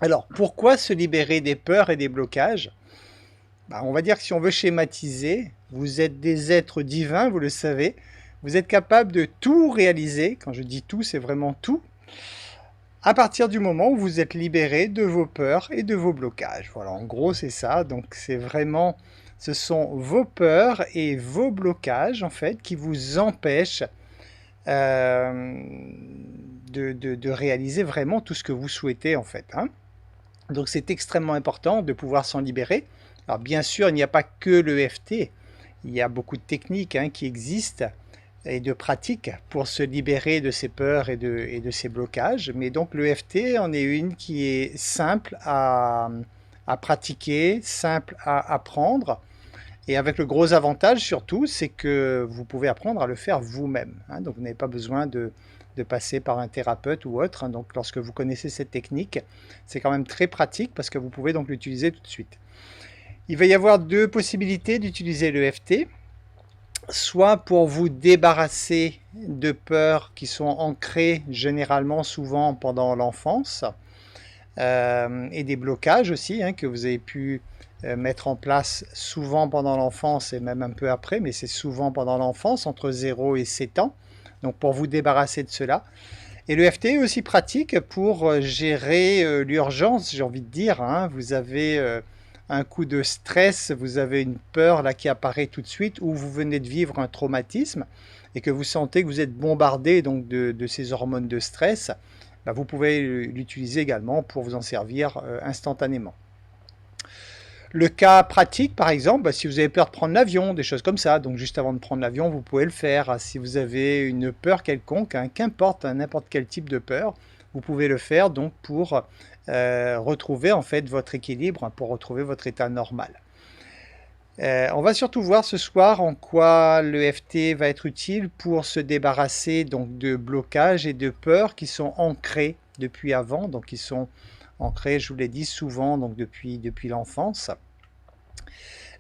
Alors, pourquoi se libérer des peurs et des blocages? On va dire que si on veut schématiser, vous êtes des êtres divins, vous le savez. Vous êtes capable de tout réaliser. Quand je dis tout, c'est vraiment tout. À partir du moment où vous êtes libéré de vos peurs et de vos blocages. Voilà, en gros, c'est ça. Donc, c'est vraiment, ce sont vos peurs et vos blocages, en fait, qui vous empêchent euh, de réaliser vraiment tout ce que vous souhaitez, en fait, hein. Donc c'est extrêmement important de pouvoir s'en libérer. Alors bien sûr, il n'y a pas que l'EFT, il y a beaucoup de techniques qui existent et de pratiques pour se libérer de ces peurs et de ces blocages. Mais donc l'EFT en est une qui est simple à pratiquer, simple à apprendre. Et avec le gros avantage surtout, c'est que vous pouvez apprendre à le faire vous-même, hein. Donc vous n'avez pas besoin de passer par un thérapeute ou autre, hein. Donc lorsque vous connaissez cette technique, c'est quand même très pratique parce que vous pouvez donc l'utiliser tout de suite. Il va y avoir deux possibilités d'utiliser l'EFT. Soit pour vous débarrasser de peurs qui sont ancrées généralement souvent pendant l'enfance, et des blocages aussi que vous avez pu mettre en place souvent pendant l'enfance et même un peu après, mais c'est souvent pendant l'enfance, entre 0 et 7 ans. Donc pour vous débarrasser de cela. Et le FT est aussi pratique pour gérer l'urgence, j'ai envie de dire, hein. Vous avez un coup de stress, vous avez une peur là qui apparaît tout de suite, ou vous venez de vivre un traumatisme et que vous sentez que vous êtes bombardé donc de ces hormones de stress. Vous pouvez l'utiliser également pour vous en servir instantanément. Le cas pratique, par exemple, si vous avez peur de prendre l'avion, des choses comme ça, donc juste avant de prendre l'avion, vous pouvez le faire. Si vous avez une peur quelconque, qu'importe, n'importe quel type de peur, vous pouvez le faire donc pour retrouver en fait votre équilibre, pour retrouver votre état normal. On va surtout voir ce soir en quoi l'EFT va être utile pour se débarrasser donc de blocages et de peurs qui sont ancrés depuis avant, donc qui sont ancrés, je vous l'ai dit, souvent donc depuis l'enfance.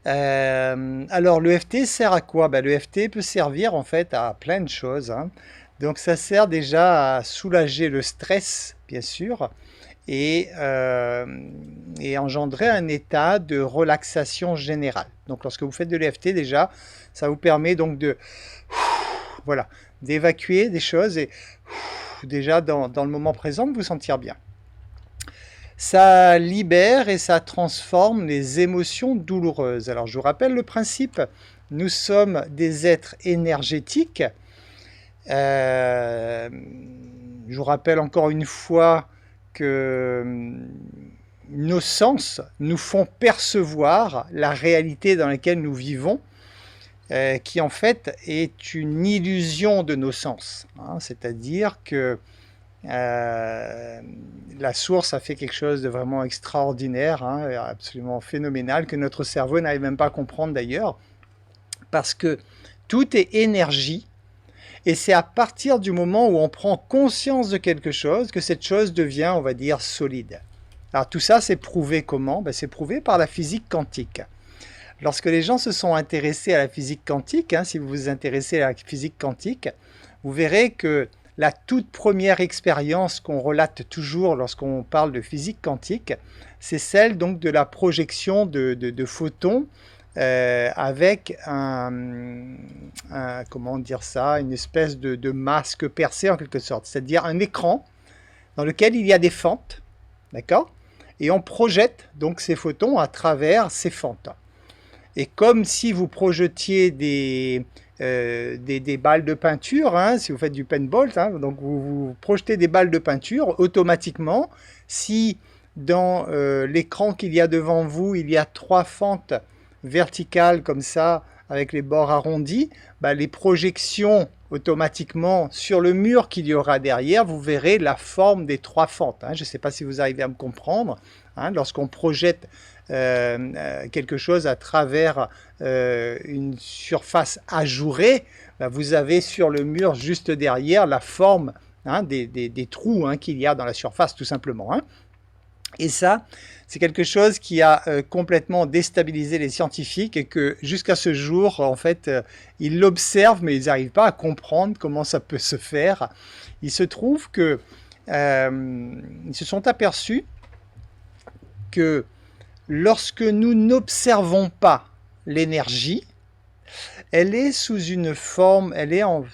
Alors l'EFT sert à quoi? L'EFT peut servir en fait à plein de choses, hein. Donc ça sert déjà à soulager le stress, bien sûr, et, euh, et engendrer un état de relaxation générale. Donc lorsque vous faites de l'EFT déjà, ça vous permet donc de voilà, d'évacuer des choses et déjà dans le moment présent de vous sentir bien. Ça libère et ça transforme les émotions douloureuses. Alors je vous rappelle le principe, nous sommes des êtres énergétiques. Euh, je vous rappelle encore une fois que nos sens nous font percevoir la réalité dans laquelle nous vivons, qui en fait est une illusion de nos sens, hein. C'est-à-dire que la source a fait quelque chose de vraiment extraordinaire, absolument phénoménal, que notre cerveau n'arrive même pas à comprendre d'ailleurs, parce que tout est énergie, et c'est à partir du moment où on prend conscience de quelque chose que cette chose devient, on va dire, solide. Alors tout ça, c'est prouvé comment? C'est prouvé par la physique quantique. Lorsque les gens se sont intéressés à la physique quantique, si vous vous intéressez à la physique quantique, vous verrez que la toute première expérience qu'on relate toujours lorsqu'on parle de physique quantique, c'est celle donc de la projection de photons avec comment dire ça, une espèce de masque percé en quelque sorte, c'est-à-dire un écran dans lequel il y a des fentes, d'accord? Et on projette donc ces photons à travers ces fentes. Et comme si vous projetiez des balles de peinture, si vous faites du paintball, donc vous projetez des balles de peinture, automatiquement, si dans l'écran qu'il y a devant vous, il y a 3 fentes verticales comme ça, avec les bords arrondis, les projections automatiquement sur le mur qu'il y aura derrière, vous verrez la forme des 3 fentes. Je ne sais pas si vous arrivez à me comprendre. Lorsqu'on projette quelque chose à travers une surface ajourée, vous avez sur le mur juste derrière la forme des trous qu'il y a dans la surface tout simplement. Et ça, c'est quelque chose qui a complètement déstabilisé les scientifiques et que jusqu'à ce jour, en fait, ils l'observent mais ils n'arrivent pas à comprendre comment ça peut se faire. Il se trouve que ils se sont aperçus que lorsque nous n'observons pas l'énergie, elle est sous une forme,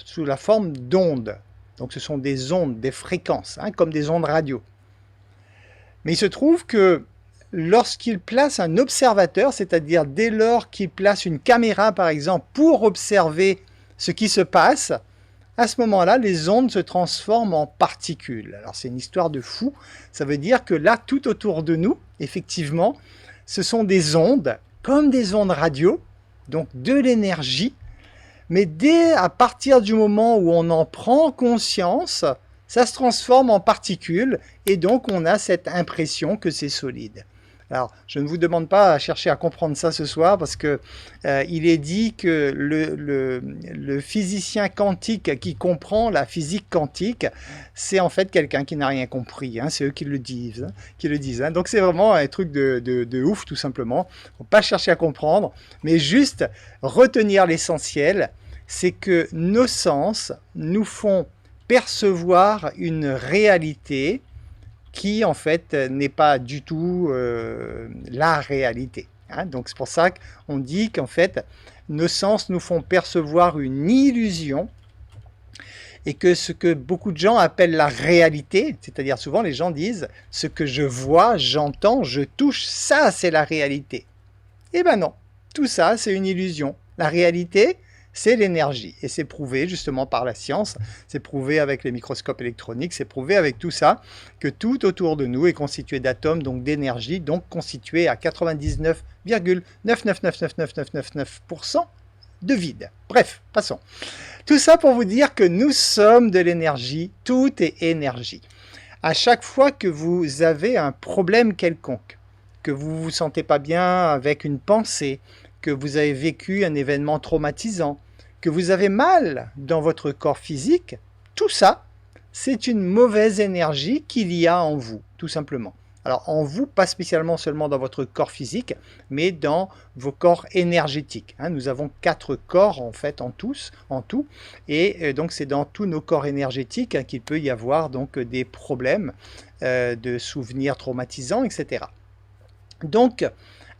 sous la forme d'ondes. Donc ce sont des ondes, des fréquences, comme des ondes radio. Mais il se trouve que lorsqu'il place un observateur, c'est-à-dire dès lors qu'il place une caméra par exemple pour observer ce qui se passe, à ce moment-là, les ondes se transforment en particules. Alors c'est une histoire de fou, ça veut dire que là, tout autour de nous, effectivement, ce sont des ondes, comme des ondes radio, donc de l'énergie, mais à partir du moment où on en prend conscience, ça se transforme en particules, et donc on a cette impression que c'est solide. Alors, je ne vous demande pas à chercher à comprendre ça ce soir, parce que il est dit que le physicien quantique qui comprend la physique quantique, c'est en fait quelqu'un qui n'a rien compris. C'est eux qui le disent. Donc c'est vraiment un truc de ouf, tout simplement. Il ne faut pas chercher à comprendre, mais juste retenir l'essentiel, c'est que nos sens nous font percevoir une réalité qui en fait n'est pas du tout la réalité. Donc c'est pour ça qu'on dit qu'en fait nos sens nous font percevoir une illusion, et que ce que beaucoup de gens appellent la réalité, c'est-à-dire souvent les gens disent ce que je vois, j'entends, je touche, ça c'est la réalité. Eh ben non, tout ça c'est une illusion. La réalité, c'est l'énergie. Et c'est prouvé justement par la science, c'est prouvé avec les microscopes électroniques, c'est prouvé avec tout ça, que tout autour de nous est constitué d'atomes, donc d'énergie, donc constitué à 99,9999999% de vide. Bref, passons. Tout ça pour vous dire que nous sommes de l'énergie, tout est énergie. À chaque fois que vous avez un problème quelconque, que vous ne vous sentez pas bien avec une pensée, que vous avez vécu un événement traumatisant, que vous avez mal dans votre corps physique, tout ça, c'est une mauvaise énergie qu'il y a en vous, tout simplement. Alors en vous, pas spécialement seulement dans votre corps physique, mais dans vos corps énergétiques. Nous avons 4 corps en fait en tout, et donc c'est dans tous nos corps énergétiques qu'il peut y avoir donc des problèmes de souvenirs traumatisants, etc. Donc,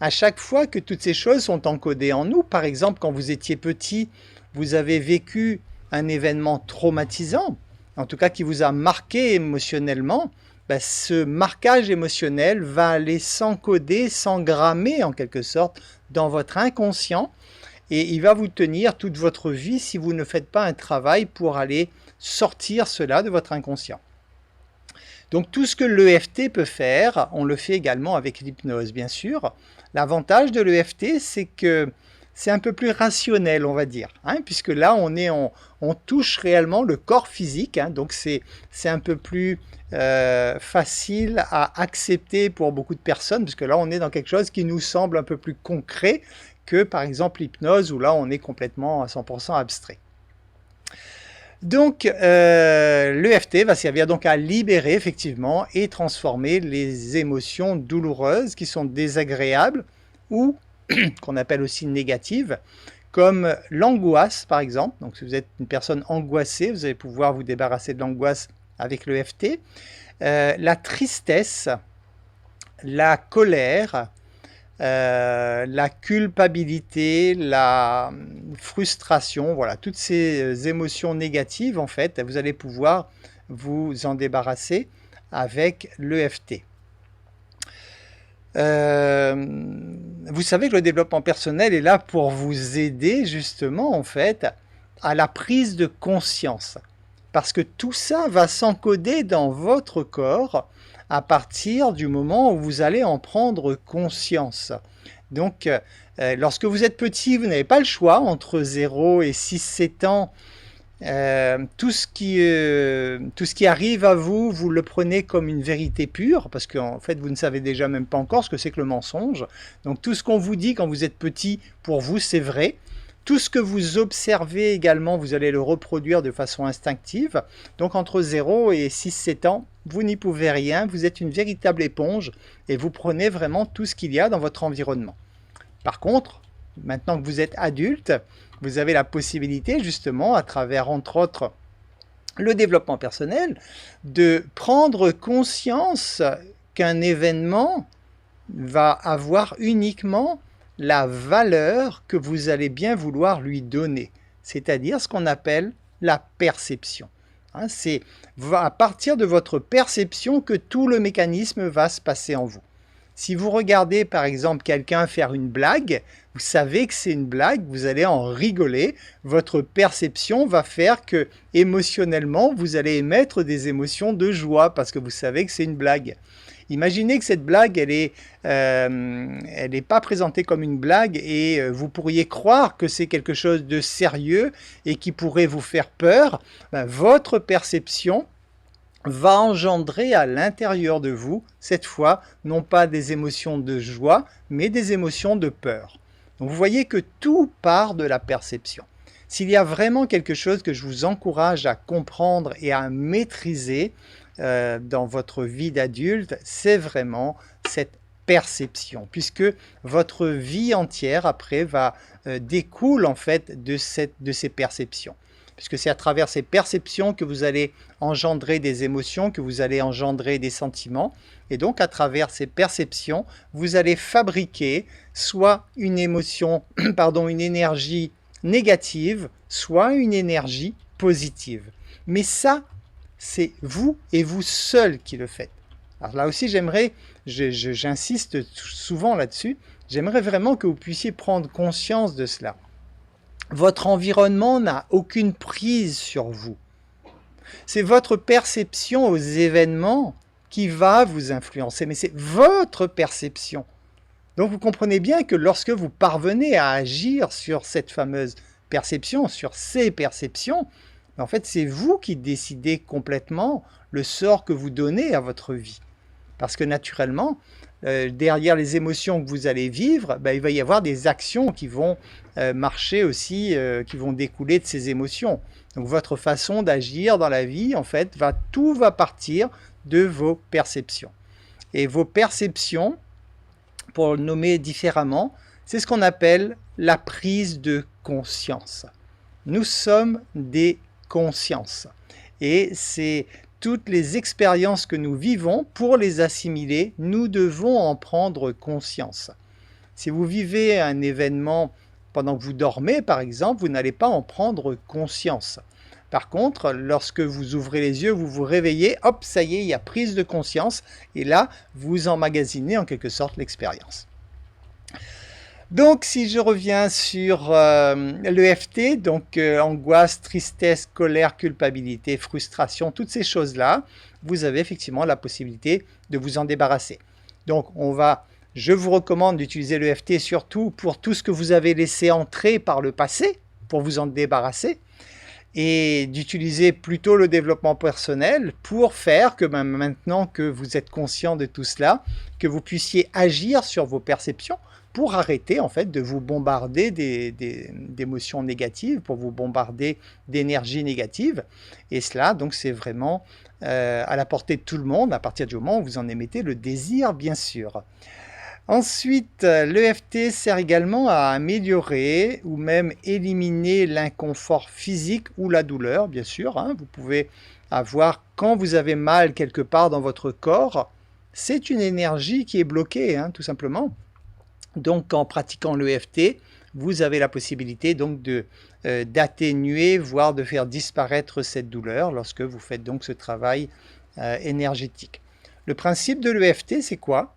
à chaque fois que toutes ces choses sont encodées en nous, par exemple, quand vous étiez petit, vous avez vécu un événement traumatisant, en tout cas qui vous a marqué émotionnellement, ce marquage émotionnel va aller s'encoder, s'engrammer en quelque sorte dans votre inconscient, et il va vous tenir toute votre vie si vous ne faites pas un travail pour aller sortir cela de votre inconscient. Donc tout ce que l'EFT peut faire, on le fait également avec l'hypnose bien sûr. L'avantage de l'EFT, c'est que c'est un peu plus rationnel, on va dire, puisque là on touche réellement le corps physique, donc c'est un peu plus facile à accepter pour beaucoup de personnes, parce que là on est dans quelque chose qui nous semble un peu plus concret que par exemple l'hypnose, où là on est complètement à 100% abstrait. Donc l'EFT va servir donc à libérer effectivement et transformer les émotions douloureuses qui sont désagréables ou qu'on appelle aussi négatives, comme l'angoisse par exemple. Donc si vous êtes une personne angoissée, vous allez pouvoir vous débarrasser de l'angoisse avec l'EFT. La tristesse, la colère, la culpabilité, la frustration, voilà, toutes ces émotions négatives, en fait, vous allez pouvoir vous en débarrasser avec l'EFT. Vous savez que le développement personnel est là pour vous aider justement, en fait, à la prise de conscience. Parce que tout ça va s'encoder dans votre corps à partir du moment où vous allez en prendre conscience. Donc, lorsque vous êtes petit, vous n'avez pas le choix entre 0 et 6-7 ans. Tout ce qui arrive à vous, vous le prenez comme une vérité pure, parce qu'en fait, vous ne savez déjà même pas encore ce que c'est que le mensonge. Donc, tout ce qu'on vous dit quand vous êtes petit, pour vous, c'est vrai. Tout ce que vous observez également, vous allez le reproduire de façon instinctive. Donc entre 0 et 6-7 ans, vous n'y pouvez rien, vous êtes une véritable éponge et vous prenez vraiment tout ce qu'il y a dans votre environnement. Par contre, maintenant que vous êtes adulte, vous avez la possibilité justement, à travers entre autres le développement personnel, de prendre conscience qu'un événement va avoir uniquement la valeur que vous allez bien vouloir lui donner, c'est-à-dire ce qu'on appelle la perception. Hein, c'est à partir de votre perception que tout le mécanisme va se passer en vous. Si vous regardez par exemple quelqu'un faire une blague, vous savez que c'est une blague, vous allez en rigoler, votre perception va faire que émotionnellement vous allez émettre des émotions de joie parce que vous savez que c'est une blague. Imaginez que cette blague, elle est pas présentée comme une blague et vous pourriez croire que c'est quelque chose de sérieux et qui pourrait vous faire peur. Ben, votre perception va engendrer à l'intérieur de vous, cette fois, non pas des émotions de joie, mais des émotions de peur. Donc vous voyez que tout part de la perception. S'il y a vraiment quelque chose que je vous encourage à comprendre et à maîtriser dans votre vie d'adulte, c'est vraiment cette perception, puisque votre vie entière après découle en fait de ces perceptions. Puisque c'est à travers ces perceptions que vous allez engendrer des émotions, que vous allez engendrer des sentiments. Et donc, à travers ces perceptions, vous allez fabriquer soit une émotion, une énergie négative, soit une énergie positive. Mais ça, c'est vous et vous seul qui le faites. Alors là aussi, j'insiste souvent là-dessus, j'aimerais vraiment que vous puissiez prendre conscience de cela. Votre environnement n'a aucune prise sur vous. C'est votre perception aux événements qui va vous influencer, mais c'est votre perception. Donc vous comprenez bien que lorsque vous parvenez à agir sur cette fameuse perception, sur ces perceptions, en fait c'est vous qui décidez complètement le sort que vous donnez à votre vie. Parce que naturellement, derrière les émotions que vous allez vivre, il va y avoir des actions qui vont marcher aussi, qui vont découler de ces émotions. Donc votre façon d'agir dans la vie, en fait, tout va partir de vos perceptions. Et vos perceptions, pour le nommer différemment, c'est ce qu'on appelle la prise de conscience. Nous sommes des consciences. Et c'est toutes les expériences que nous vivons, pour les assimiler, nous devons en prendre conscience. Si vous vivez un événement pendant que vous dormez, par exemple, vous n'allez pas en prendre conscience. Par contre, lorsque vous ouvrez les yeux, vous vous réveillez, hop, ça y est, il y a prise de conscience, et là, vous emmagasinez en quelque sorte l'expérience. Donc, si je reviens sur l'EFT, donc angoisse, tristesse, colère, culpabilité, frustration, toutes ces choses-là, vous avez effectivement la possibilité de vous en débarrasser. Donc, je vous recommande d'utiliser l'EFT surtout pour tout ce que vous avez laissé entrer par le passé, pour vous en débarrasser, et d'utiliser plutôt le développement personnel pour faire que maintenant que vous êtes conscient de tout cela, que vous puissiez agir sur vos perceptions, pour arrêter en fait de vous bombarder d'émotions négatives, pour vous bombarder d'énergie négative. Et cela, donc, c'est vraiment à la portée de tout le monde, à partir du moment où vous en émettez le désir, bien sûr. Ensuite, l'EFT sert également à améliorer ou même éliminer l'inconfort physique ou la douleur, bien sûr. Hein. Vous pouvez avoir, quand vous avez mal quelque part dans votre corps, c'est une énergie qui est bloquée, hein, tout simplement. Donc, en pratiquant l'EFT, vous avez la possibilité donc d'atténuer, voire de faire disparaître cette douleur lorsque vous faites donc ce travail énergétique. Le principe de l'EFT, c'est quoi?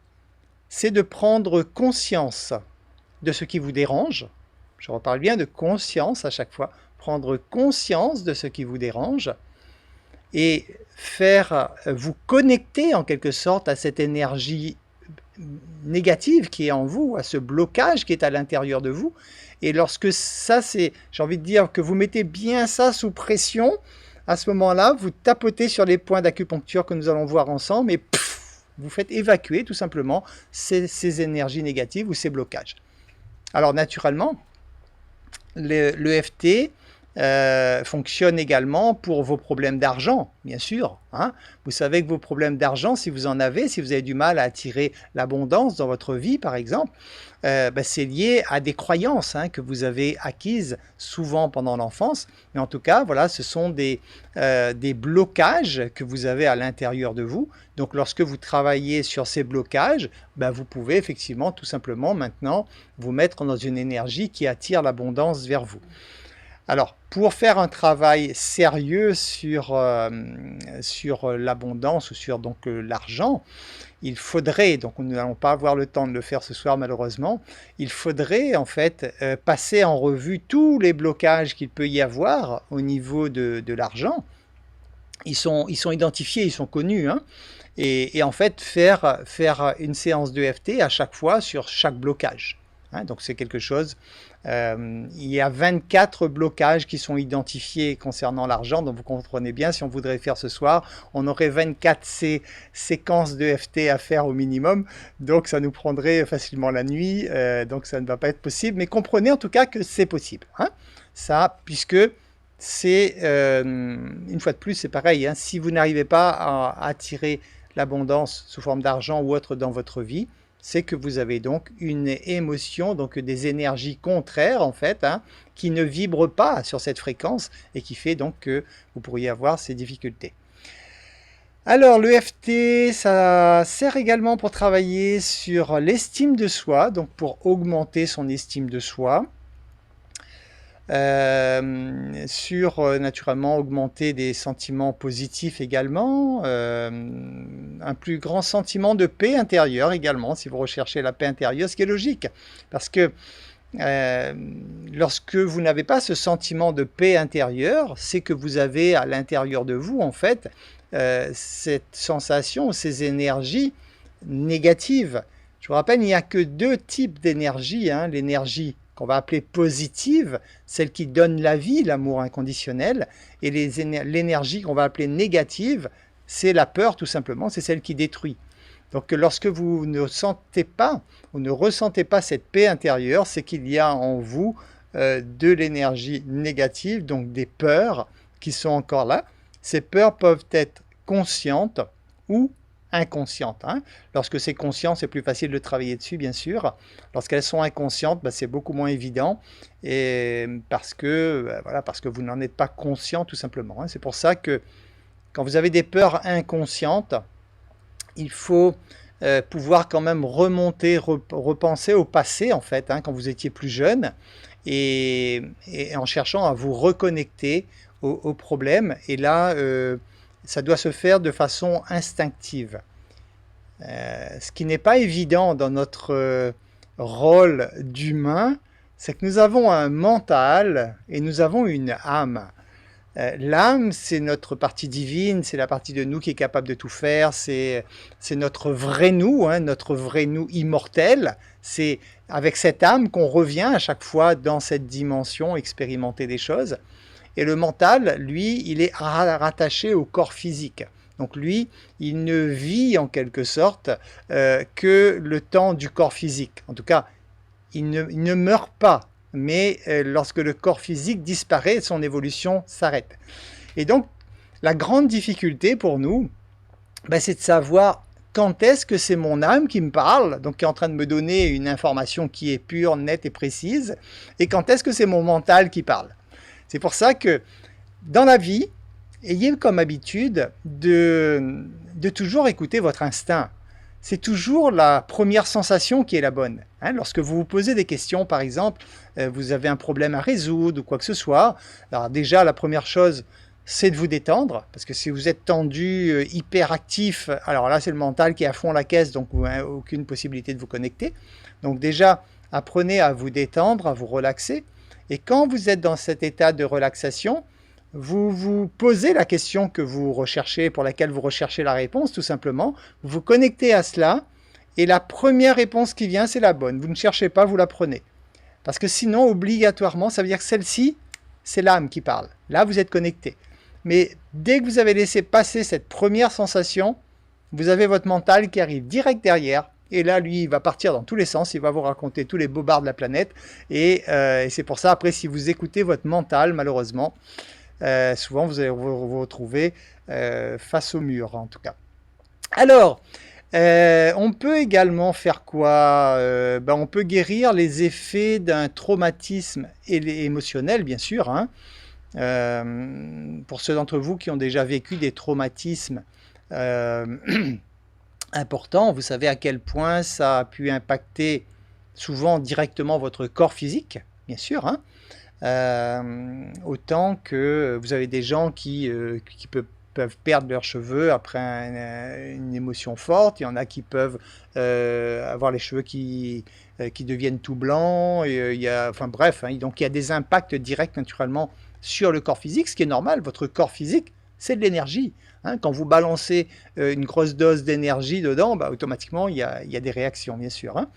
C'est de prendre conscience de ce qui vous dérange. Je reparle bien de conscience à chaque fois. Prendre conscience de ce qui vous dérange et vous connecter en quelque sorte à cette énergie négative qui est en vous, à ce blocage qui est à l'intérieur de vous. Et lorsque ça, j'ai envie de dire que vous mettez bien ça sous pression, à ce moment-là, vous tapotez sur les points d'acupuncture que nous allons voir ensemble et vous faites évacuer tout simplement ces énergies négatives ou ces blocages. Alors naturellement, l'EFT fonctionne également pour vos problèmes d'argent, bien sûr. Hein. Vous savez que vos problèmes d'argent, si vous en avez, si vous avez du mal à attirer l'abondance dans votre vie, par exemple, c'est lié à des croyances que vous avez acquises souvent pendant l'enfance. Mais en tout cas, voilà, ce sont des blocages que vous avez à l'intérieur de vous. Donc, lorsque vous travaillez sur ces blocages, vous pouvez effectivement tout simplement maintenant vous mettre dans une énergie qui attire l'abondance vers vous. Alors, pour faire un travail sérieux sur l'abondance ou sur l'argent, il faudrait, donc nous n'allons pas avoir le temps de le faire ce soir malheureusement, il faudrait en fait passer en revue tous les blocages qu'il peut y avoir au niveau de l'argent. Ils sont identifiés, ils sont connus, hein, et en fait faire une séance d'EFT à chaque fois sur chaque blocage. Hein, donc c'est quelque chose... il y a 24 blocages qui sont identifiés concernant l'argent, donc vous comprenez bien, si on voudrait faire ce soir, on aurait 24 séquences d'EFT à faire au minimum, donc ça nous prendrait facilement la nuit, donc ça ne va pas être possible, mais comprenez en tout cas que c'est possible. Hein, ça, puisque c'est, une fois de plus, c'est pareil, hein, si vous n'arrivez pas à attirer l'abondance sous forme d'argent ou autre dans votre vie, c'est que vous avez donc une émotion, donc des énergies contraires en fait, hein, qui ne vibrent pas sur cette fréquence et qui fait donc que vous pourriez avoir ces difficultés. Alors l'EFT, ça sert également pour travailler sur l'estime de soi, donc pour augmenter son estime de soi. Naturellement augmenter des sentiments positifs également, un plus grand sentiment de paix intérieure également, si vous recherchez la paix intérieure, ce qui est logique, parce que lorsque vous n'avez pas ce sentiment de paix intérieure, c'est que vous avez à l'intérieur de vous, en fait, cette sensation, ces énergies négatives. Je vous rappelle, il n'y a que deux types d'énergie, hein, l'énergie qu'on va appeler positive, celle qui donne la vie, l'amour inconditionnel, et l'énergie qu'on va appeler négative, c'est la peur tout simplement, c'est celle qui détruit. Donc lorsque vous ne sentez pas ou ne ressentez pas cette paix intérieure, c'est qu'il y a en vous de l'énergie négative, donc des peurs qui sont encore là. Ces peurs peuvent être conscientes ou inconscientes. Hein. Lorsque c'est conscient, c'est plus facile de travailler dessus, bien sûr. Lorsqu'elles sont inconscientes, c'est beaucoup moins évident, et parce que vous n'en êtes pas conscient, tout simplement. Hein. C'est pour ça que quand vous avez des peurs inconscientes, il faut pouvoir quand même remonter, repenser au passé, en fait, hein, quand vous étiez plus jeune, et en cherchant à vous reconnecter au problème. Et là, ça doit se faire de façon instinctive. Ce qui n'est pas évident dans notre rôle d'humain, c'est que nous avons un mental et nous avons une âme. L'âme, c'est notre partie divine, c'est la partie de nous qui est capable de tout faire, c'est notre vrai nous, hein, notre vrai nous immortel. C'est avec cette âme qu'on revient à chaque fois dans cette dimension, expérimenter des choses. Et le mental, lui, il est rattaché au corps physique. Donc lui, il ne vit en quelque sorte que le temps du corps physique. En tout cas, il ne meurt pas, mais lorsque le corps physique disparaît, son évolution s'arrête. Et donc, la grande difficulté pour nous, c'est de savoir quand est-ce que c'est mon âme qui me parle, donc qui est en train de me donner une information qui est pure, nette et précise, et quand est-ce que c'est mon mental qui parle. C'est pour ça que dans la vie, ayez comme habitude de toujours écouter votre instinct. C'est toujours la première sensation qui est la bonne. Hein, lorsque vous vous posez des questions, par exemple, vous avez un problème à résoudre ou quoi que ce soit, alors déjà la première chose, c'est de vous détendre, parce que si vous êtes tendu, hyperactif, alors là c'est le mental qui est à fond la caisse, donc vous n'avez aucune possibilité de vous connecter. Donc déjà, apprenez à vous détendre, à vous relaxer. Et quand vous êtes dans cet état de relaxation, vous vous posez la question que vous recherchez, pour laquelle vous recherchez la réponse, tout simplement. Vous vous connectez à cela, et la première réponse qui vient, c'est la bonne. Vous ne cherchez pas, vous la prenez. Parce que sinon, obligatoirement, ça veut dire que celle-ci, c'est l'âme qui parle. Là, vous êtes connecté. Mais dès que vous avez laissé passer cette première sensation, vous avez votre mental qui arrive direct derrière Et là, lui, il va partir dans tous les sens, il va vous raconter tous les bobards de la planète. Et c'est pour ça, après, si vous écoutez votre mental, malheureusement, souvent vous allez vous retrouver face au mur, en tout cas. Alors, on peut également faire quoi? On peut guérir les effets d'un traumatisme émotionnel, bien sûr, hein. Pour ceux d'entre vous qui ont déjà vécu des traumatismes importants, vous savez à quel point ça a pu impacter souvent directement votre corps physique, bien sûr, hein. Autant que vous avez des gens qui peuvent perdre leurs cheveux après une émotion forte. Il y en a qui peuvent avoir les cheveux qui deviennent tout blancs. Enfin bref, hein, donc il y a des impacts directs naturellement sur le corps physique, ce qui est normal. Votre corps physique, c'est de l'énergie. Hein. Quand vous balancez une grosse dose d'énergie dedans, automatiquement, il y a des réactions, bien sûr. Hein.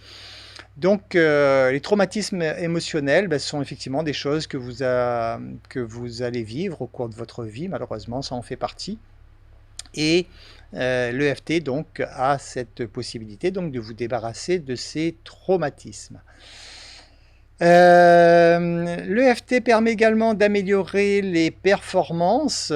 Donc, les traumatismes émotionnels sont effectivement des choses que vous allez vivre au cours de votre vie. Malheureusement, ça en fait partie. Et l'EFT donc a cette possibilité donc de vous débarrasser de ces traumatismes. L'EFT permet également d'améliorer les performances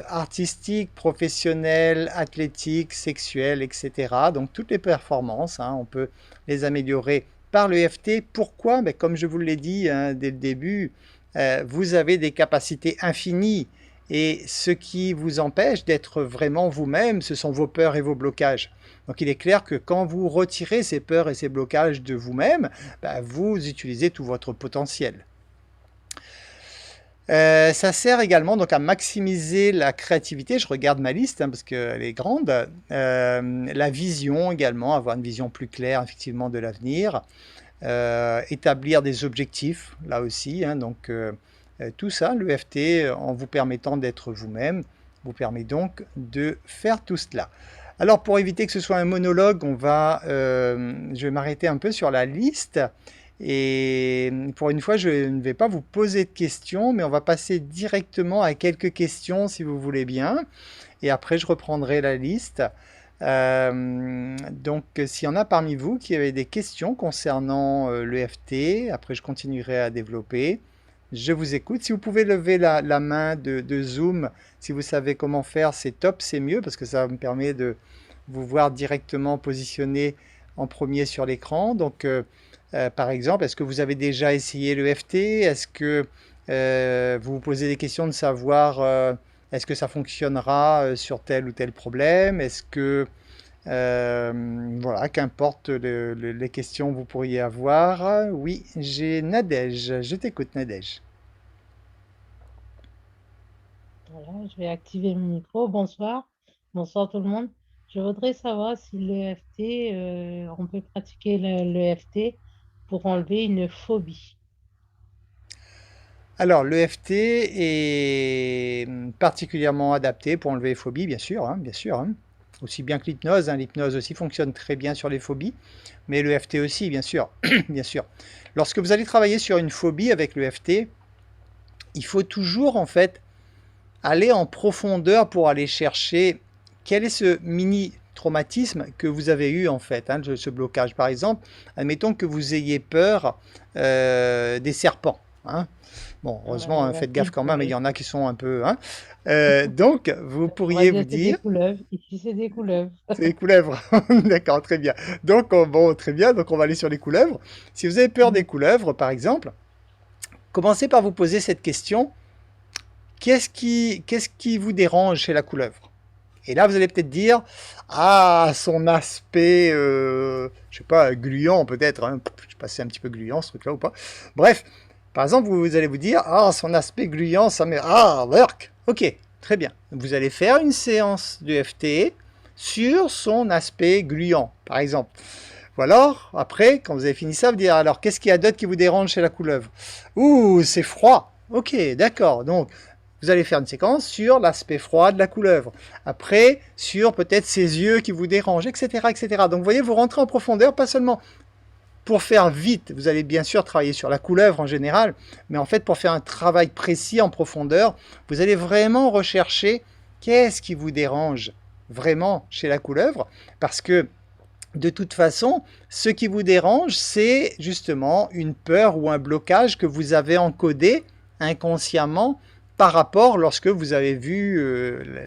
artistiques, professionnelles, athlétiques, sexuelles, etc. Donc toutes les performances, hein, on peut les améliorer par l'EFT. Pourquoi? Comme je vous l'ai dit hein, dès le début, vous avez des capacités infinies et ce qui vous empêche d'être vraiment vous-même, ce sont vos peurs et vos blocages. Donc il est clair que quand vous retirez ces peurs et ces blocages de vous-même, vous utilisez tout votre potentiel. Ça sert également donc à maximiser la créativité. Je regarde ma liste hein, parce qu'elle est grande. La vision également, avoir une vision plus claire effectivement de l'avenir. Établir des objectifs là aussi. Hein, donc tout ça, l'EFT, en vous permettant d'être vous-même, vous permet donc de faire tout cela. Alors pour éviter que ce soit un monologue, je vais m'arrêter un peu sur la liste. Et pour une fois, je ne vais pas vous poser de questions, mais on va passer directement à quelques questions si vous voulez bien. Et après, je reprendrai la liste. Donc, s'il y en a parmi vous qui avaient des questions concernant l'EFT, après je continuerai à développer. Je vous écoute. Si vous pouvez lever la main de Zoom, si vous savez comment faire, c'est top, c'est mieux, parce que ça me permet de vous voir directement positionné en premier sur l'écran. Donc, par exemple, est-ce que vous avez déjà essayé l'EFT? Est-ce que vous vous posez des questions de savoir est-ce que ça fonctionnera sur tel ou tel problème? Est-ce que, voilà, qu'importe les questions que vous pourriez avoir. Oui, j'ai Nadège. Je t'écoute, Nadège. Voilà, je vais activer mon micro. Bonsoir. Bonsoir tout le monde. Je voudrais savoir si l'EFT, on peut pratiquer l'EFT pour enlever une phobie. Alors, l'EFT est particulièrement adapté pour enlever les phobies, bien sûr, hein, bien sûr. Hein. Aussi bien que l'hypnose. Hein. L'hypnose aussi fonctionne très bien sur les phobies, mais l'EFT aussi, bien sûr. bien sûr. Lorsque vous allez travailler sur une phobie avec l'EFT, il faut toujours, en fait, aller en profondeur pour aller chercher quel est ce mini traumatisme que vous avez eu en fait, hein, ce blocage. Par exemple, admettons que vous ayez peur des serpents. Hein. Bon, heureusement, hein, faites gaffe quand même, il y en a qui sont un peu... Hein. Donc, vous pourriez vous dire... C'est des couleuvres. Ici, c'est des couleuvres. C'est des couleuvres. D'accord, très bien. Donc, bon, très bien. Donc, on va aller sur les couleuvres. Si vous avez peur des couleuvres, par exemple, commencez par vous poser cette question. Qu'est-ce qui vous dérange chez la couleuvre? Et là, vous allez peut-être dire, ah, son aspect, je sais pas, gluant peut-être, hein. Je sais pas si c'est un petit peu gluant ce truc-là ou pas. Bref, par exemple, vous allez vous dire, ah, son aspect gluant, ça met, ah, work. Ok, très bien. Vous allez faire une séance de FT sur son aspect gluant, par exemple. Ou alors, après, quand vous avez fini ça, vous dire, alors, qu'est-ce qu'il y a d'autre qui vous dérange chez la couleuvre? Ouh, c'est froid. Ok, d'accord. Donc, vous allez faire une séquence sur l'aspect froid de la couleuvre. Après, sur peut-être ses yeux qui vous dérangent, etc., etc. Donc, vous voyez, vous rentrez en profondeur, pas seulement pour faire vite. Vous allez bien sûr travailler sur la couleuvre en général, mais en fait, pour faire un travail précis en profondeur, vous allez vraiment rechercher qu'est-ce qui vous dérange vraiment chez la couleuvre, parce que de toute façon, ce qui vous dérange, c'est justement une peur ou un blocage que vous avez encodé inconsciemment par rapport lorsque vous avez vu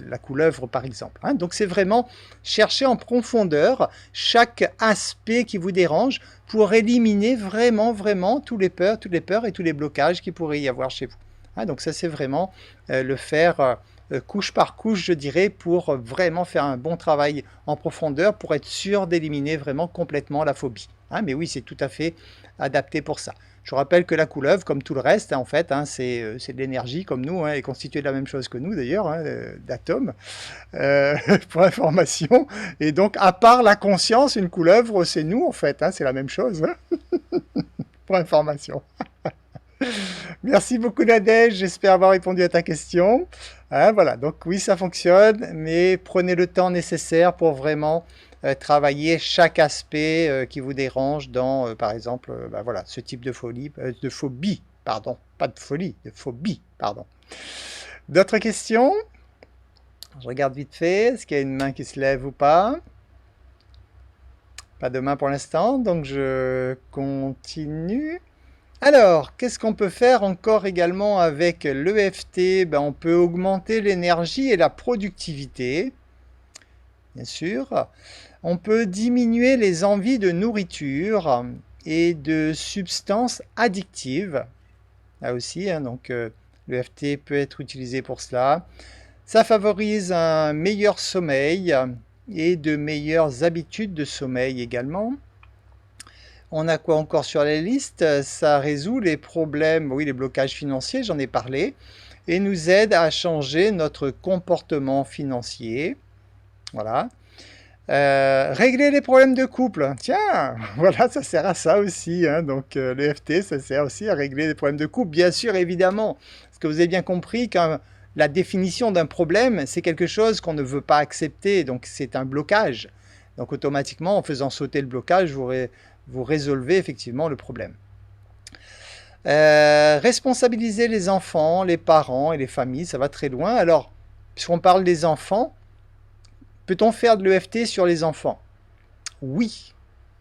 la couleuvre par exemple. Hein. Donc c'est vraiment chercher en profondeur chaque aspect qui vous dérange pour éliminer vraiment toutes les peurs et tous les blocages qu'il pourrait y avoir chez vous. Hein, donc ça c'est vraiment le faire couche par couche, je dirais, pour vraiment faire un bon travail en profondeur, pour être sûr d'éliminer vraiment complètement la phobie. Hein, mais oui, c'est tout à fait adapté pour ça. Je rappelle que la couleuvre, comme tout le reste, en fait, hein, c'est de l'énergie comme nous, hein, est constituée de la même chose que nous d'ailleurs, hein, d'atomes, pour information. Et donc, à part la conscience, une couleuvre, c'est nous en fait, hein, c'est la même chose, hein, pour information. Merci beaucoup Nadège, j'espère avoir répondu à ta question. Hein, voilà, donc oui, ça fonctionne, mais prenez le temps nécessaire pour vraiment travailler chaque aspect qui vous dérange dans, par exemple, bah, voilà, ce type de phobie, pardon, pas de folie, de phobie, pardon. D'autres questions? Je regarde vite fait, est-ce qu'il y a une main qui se lève ou pas? Pas de main pour l'instant, donc je continue. Alors, qu'est-ce qu'on peut faire encore également avec l'EFT? Ben, on peut augmenter l'énergie et la productivité, bien sûr. On peut diminuer les envies de nourriture et de substances addictives. Là aussi, hein, donc l'EFT peut être utilisé pour cela. Ça favorise un meilleur sommeil et de meilleures habitudes de sommeil également. On a quoi encore sur la liste? Ça résout les problèmes, oui, les blocages financiers, j'en ai parlé, et nous aide à changer notre comportement financier. Voilà. Régler les problèmes de couple. Tiens, voilà, ça sert à ça aussi. Hein. Donc l'EFT, ça sert aussi à régler les problèmes de couple, bien sûr, évidemment. Parce que vous avez bien compris que la définition d'un problème, c'est quelque chose qu'on ne veut pas accepter, donc c'est un blocage. Donc automatiquement, en faisant sauter le blocage, vous résolvez effectivement le problème. Responsabiliser les enfants, les parents et les familles, ça va très loin. Alors, puisqu'on parle des enfants, peut-on faire de l'EFT sur les enfants? Oui.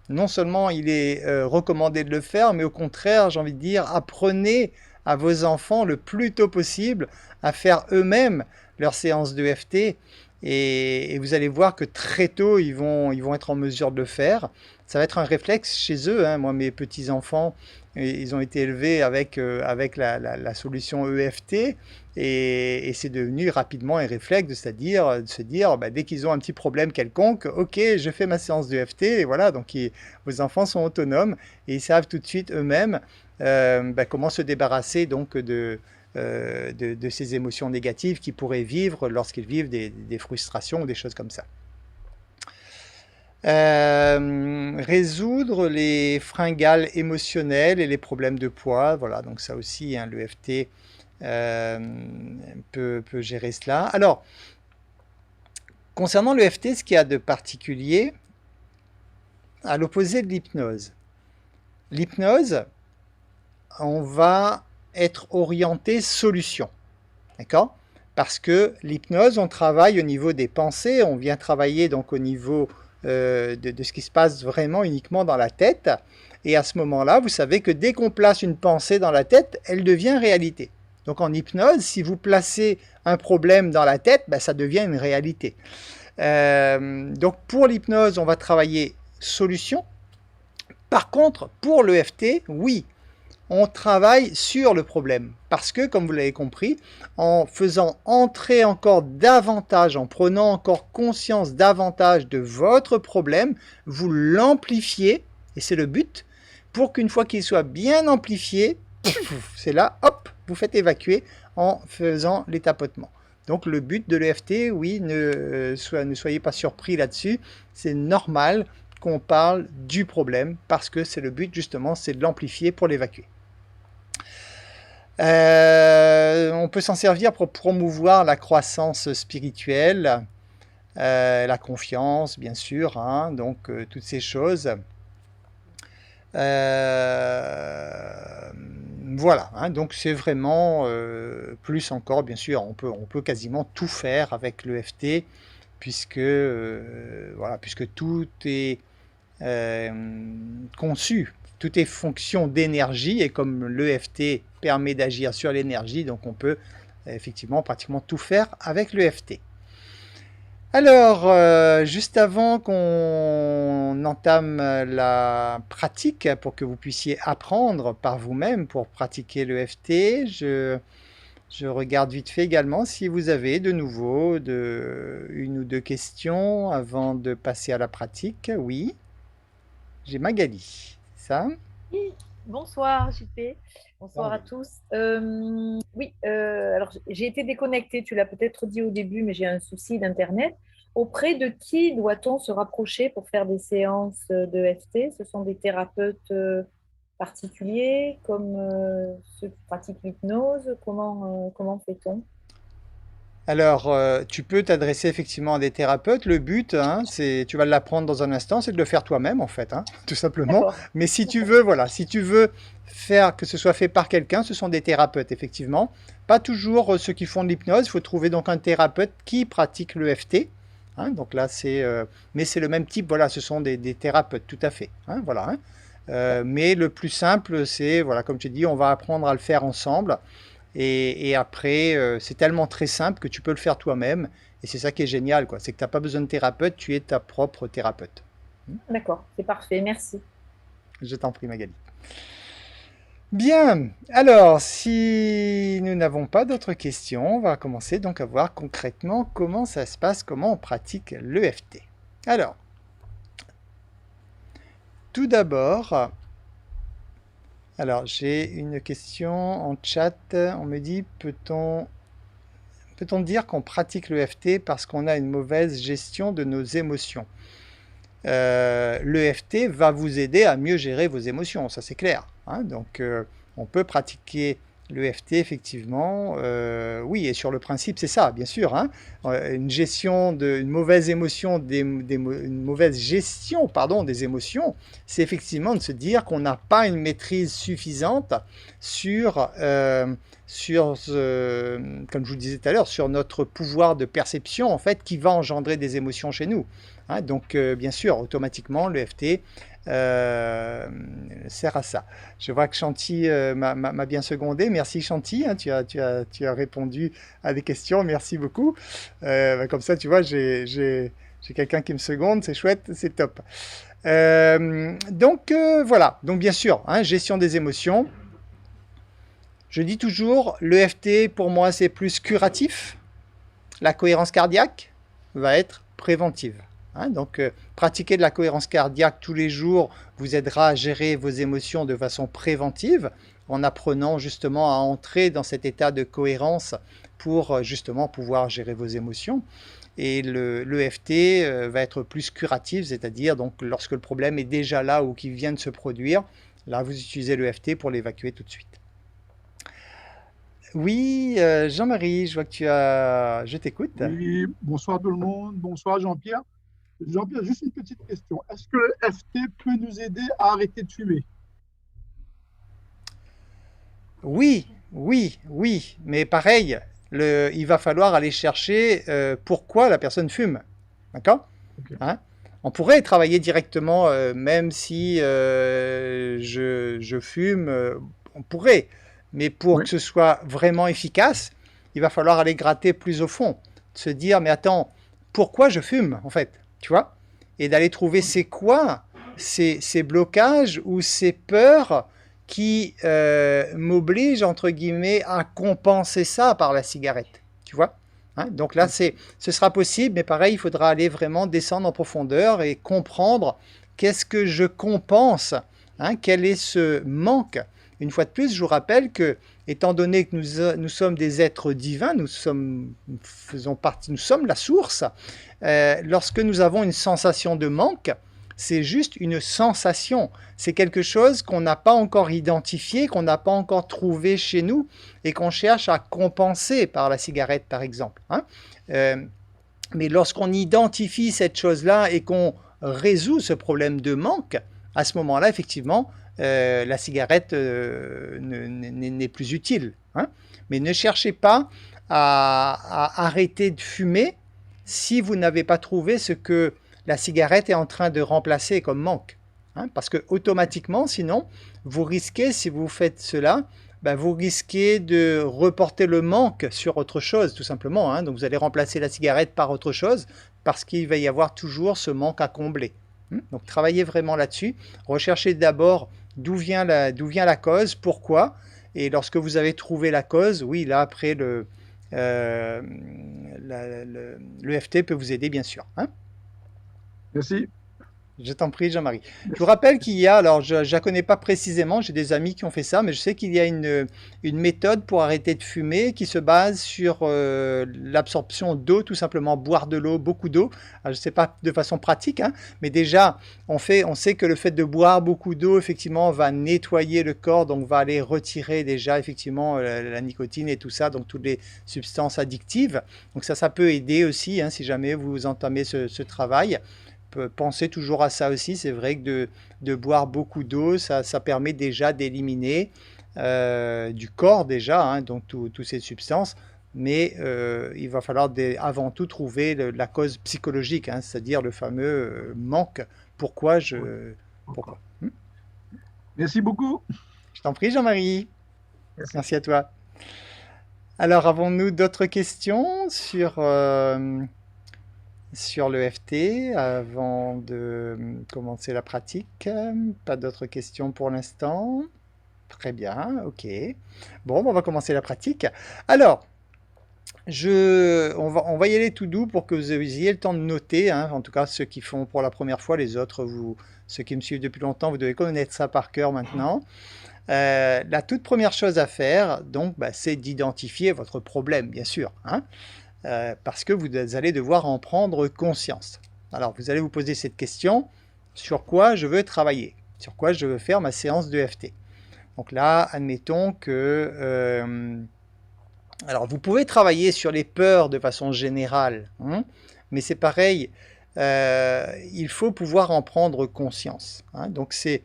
Non seulement il est recommandé de le faire, mais au contraire, j'ai envie de dire, apprenez à vos enfants le plus tôt possible à faire eux-mêmes leur séance d'EFT et vous allez voir que très tôt, ils vont être en mesure de le faire. Ça va être un réflexe chez eux. Hein. Moi, mes petits-enfants, ils ont été élevés avec la solution EFT et c'est devenu rapidement un réflexe, c'est-à-dire de se dire, bah, dès qu'ils ont un petit problème quelconque, ok, je fais ma séance d'EFT et voilà, donc vos enfants sont autonomes et ils savent tout de suite eux-mêmes bah, comment se débarrasser donc de ces émotions négatives qu'ils pourraient vivre lorsqu'ils vivent des frustrations ou des choses comme ça. Résoudre les fringales émotionnelles et les problèmes de poids, voilà, donc ça aussi, hein, l'EFT peut gérer cela. Alors, concernant l'EFT, ce qu'il y a de particulier, à l'opposé de l'hypnose, on va être orienté solution. D'accord? Parce que l'hypnose, on travaille au niveau des pensées, on vient travailler donc au niveau de ce qui se passe vraiment uniquement dans la tête. Et à ce moment-là, vous savez que dès qu'on place une pensée dans la tête, elle devient réalité. Donc en hypnose, si vous placez un problème dans la tête, ben, ça devient une réalité. Donc pour l'hypnose, on va travailler solution. Par contre, pour l'EFT, oui, on travaille sur le problème. Parce que, comme vous l'avez compris, en faisant entrer encore davantage, en prenant encore conscience davantage de votre problème, vous l'amplifiez, et c'est le but, pour qu'une fois qu'il soit bien amplifié, c'est là, hop, vous faites évacuer en faisant les tapotements. Donc le but de l'EFT, oui, ne soyez pas surpris là-dessus, c'est normal qu'on parle du problème, parce que c'est le but justement, c'est de l'amplifier pour l'évacuer. On peut s'en servir pour promouvoir la croissance spirituelle, la confiance, bien sûr, hein, donc toutes ces choses. Voilà, hein, donc c'est vraiment plus encore, bien sûr, on peut quasiment tout faire avec l'EFT, puisque, voilà, puisque tout est conçu. Tout est fonction d'énergie et comme l'EFT permet d'agir sur l'énergie, donc on peut effectivement pratiquement tout faire avec l'EFT. Alors, juste avant qu'on entame la pratique pour que vous puissiez apprendre par vous-même pour pratiquer l'EFT, je regarde vite fait également si vous avez de nouveau une ou deux questions avant de passer à la pratique. Oui, j'ai Magali. Ça? Oui, bonsoir JP, bonsoir à tous. Oui, alors j'ai été déconnectée, tu l'as peut-être dit au début, mais j'ai un souci d'Internet. Auprès de qui doit-on se rapprocher pour faire des séances de FT? Ce sont des thérapeutes particuliers, comme ceux qui pratiquent l'hypnose. Comment fait-on? Alors, tu peux t'adresser effectivement à des thérapeutes. Le but, hein, c'est, tu vas l'apprendre dans un instant, c'est de le faire toi-même en fait, hein, tout simplement. D'accord, Mais si tu veux, voilà, si tu veux faire que ce soit fait par quelqu'un, ce sont des thérapeutes effectivement. Pas toujours ceux qui font de l'hypnose. Il faut trouver donc un thérapeute qui pratique l'EFT. Hein, donc là, mais c'est le même type. Voilà, ce sont des thérapeutes, tout à fait. Hein, voilà. Hein. Mais le plus simple, c'est, voilà, comme tu dis, on va apprendre à le faire ensemble. Et après, c'est tellement très simple que tu peux le faire toi-même. Et c'est ça qui est génial, quoi. C'est que tu n'as pas besoin de thérapeute, tu es ta propre thérapeute. d'accord, c'est parfait, merci. Je t'en prie, Magali. Bien, alors, si nous n'avons pas d'autres questions, on va commencer donc à voir concrètement comment ça se passe, comment on pratique l'EFT. Alors, tout d'abord, j'ai une question en chat. On me dit, peut-on dire qu'on pratique l'EFT parce qu'on a une mauvaise gestion de nos émotions? L'EFT va vous aider à mieux gérer vos émotions, ça c'est clair. Hein. Donc on peut pratiquer l'EFT effectivement, oui, et sur le principe c'est ça, bien sûr. Hein. Une mauvaise émotion, une mauvaise gestion, pardon, des émotions, c'est effectivement de se dire qu'on n'a pas une maîtrise suffisante comme je vous disais tout à l'heure, sur notre pouvoir de perception en fait, qui va engendrer des émotions chez nous. Hein, donc, bien sûr, automatiquement, l'EFT sert à ça. Je vois que Chanty m'a bien secondé. Merci Chanty, hein, tu as répondu à des questions. Merci beaucoup. Comme ça, tu vois, j'ai quelqu'un qui me seconde. C'est chouette, c'est top. Donc, voilà. Donc, bien sûr, hein, gestion des émotions. Je dis toujours, l'EFT, pour moi, c'est plus curatif. La cohérence cardiaque va être préventive. Hein, donc, pratiquer de la cohérence cardiaque tous les jours vous aidera à gérer vos émotions de façon préventive, en apprenant justement à entrer dans cet état de cohérence pour justement pouvoir gérer vos émotions. Et l'EFT va être plus curatif, c'est-à-dire donc lorsque le problème est déjà là ou qui vient de se produire, là vous utilisez l'EFT pour l'évacuer tout de suite. Oui, Jean-Marie, je vois que je t'écoute. Oui, bonsoir tout le monde, bonsoir Jean-Pierre. Jean-Pierre, juste une petite question. Est-ce que le FT peut nous aider à arrêter de fumer? Oui, oui, oui, mais pareil, il va falloir aller chercher pourquoi la personne fume. D'accord? Ok. Hein? On pourrait travailler directement, même si je fume, on pourrait. Mais pour Oui, que ce soit vraiment efficace, il va falloir aller gratter plus au fond. Se dire, mais attends, pourquoi je fume, en fait? Tu vois? Et d'aller trouver c'est quoi ces blocages ou ces peurs qui m'obligent, entre guillemets, à compenser ça par la cigarette. Tu vois? Hein, donc là, ce sera possible, mais pareil, il faudra aller vraiment descendre en profondeur et comprendre qu'est-ce que je compense, hein, quel est ce manque. Une fois de plus, je vous rappelle que, étant donné que nous sommes des êtres divins, nous sommes la source, lorsque nous avons une sensation de manque, c'est juste une sensation. C'est quelque chose qu'on n'a pas encore identifié, qu'on n'a pas encore trouvé chez nous et qu'on cherche à compenser par la cigarette, par exemple. Hein. Mais lorsqu'on identifie cette chose-là et qu'on résout ce problème de manque, à ce moment-là, effectivement, la cigarette n'est plus utile. Hein. Mais ne cherchez pas à arrêter de fumer si vous n'avez pas trouvé ce que la cigarette est en train de remplacer comme manque. Hein, parce que automatiquement, sinon, vous risquez, si vous faites cela, ben, vous risquez de reporter le manque sur autre chose, tout simplement. Hein. Donc vous allez remplacer la cigarette par autre chose, parce qu'il va y avoir toujours ce manque à combler. Donc travaillez vraiment là-dessus. Recherchez d'abord d'où vient la cause, pourquoi. Et lorsque vous avez trouvé la cause, oui, là après l'EFT peut vous aider, bien sûr. Hein. Merci. Je t'en prie, Jean-Marie. Je vous rappelle qu'il y a, alors je ne la connais pas précisément, j'ai des amis qui ont fait ça, mais je sais qu'il y a une méthode pour arrêter de fumer qui se base sur l'absorption d'eau, tout simplement boire de l'eau, beaucoup d'eau. Je ne sais pas de façon pratique, hein, mais déjà, on sait que le fait de boire beaucoup d'eau, effectivement, va nettoyer le corps, donc va aller retirer déjà, effectivement, la nicotine et tout ça, donc toutes les substances addictives. Donc ça peut aider aussi, hein, si jamais vous entamez ce travail. Pensez toujours à ça aussi, c'est vrai que de boire beaucoup d'eau, ça permet déjà d'éliminer du corps déjà, hein, donc toutes ces substances, mais il va falloir avant tout trouver la cause psychologique, hein, c'est-à-dire le fameux manque. Pourquoi Pourquoi Merci beaucoup. Je t'en prie, Jean-Marie. Merci. Merci à toi. Alors, avons-nous d'autres questions sur l'EFT avant de commencer la pratique? Pas d'autres questions pour l'instant? Très bien, ok. Bon, on va commencer la pratique. Alors, on va y aller tout doux pour que vous ayez le temps de noter, hein, en tout cas ceux qui font pour la première fois, les autres, ceux qui me suivent depuis longtemps, vous devez connaître ça par cœur maintenant. La toute première chose à faire, donc, c'est d'identifier votre problème, bien sûr, hein. Parce que vous allez devoir en prendre conscience. Alors, vous allez vous poser cette question, sur quoi je veux travailler? Sur quoi je veux faire ma séance d'EFT? Donc là, admettons que... alors, vous pouvez travailler sur les peurs de façon générale, hein, mais c'est pareil, il faut pouvoir en prendre conscience. Hein. Donc, c'est...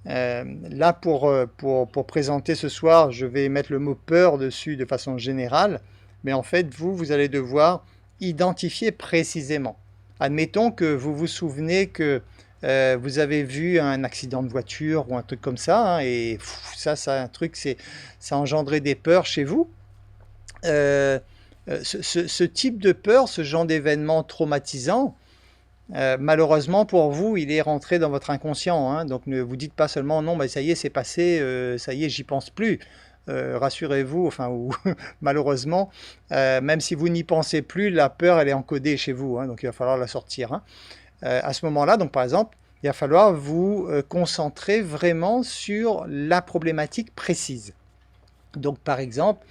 là, pour présenter ce soir, je vais mettre le mot peur dessus de façon générale, mais en fait, vous allez devoir identifier précisément. Admettons que vous vous souvenez que vous avez vu un accident de voiture ou un truc comme ça, hein, et ça, un truc, ça a engendré des peurs chez vous. Ce type de peur, ce genre d'événement traumatisant, malheureusement pour vous, il est rentré dans votre inconscient. Hein, donc ne vous dites pas seulement non, ça y est, c'est passé, ça y est, j'y pense plus. Rassurez-vous, malheureusement, même si vous n'y pensez plus, la peur, elle est encodée chez vous, hein, donc il va falloir la sortir. Hein. À ce moment-là, donc par exemple, il va falloir vous concentrer vraiment sur la problématique précise. Donc par exemple,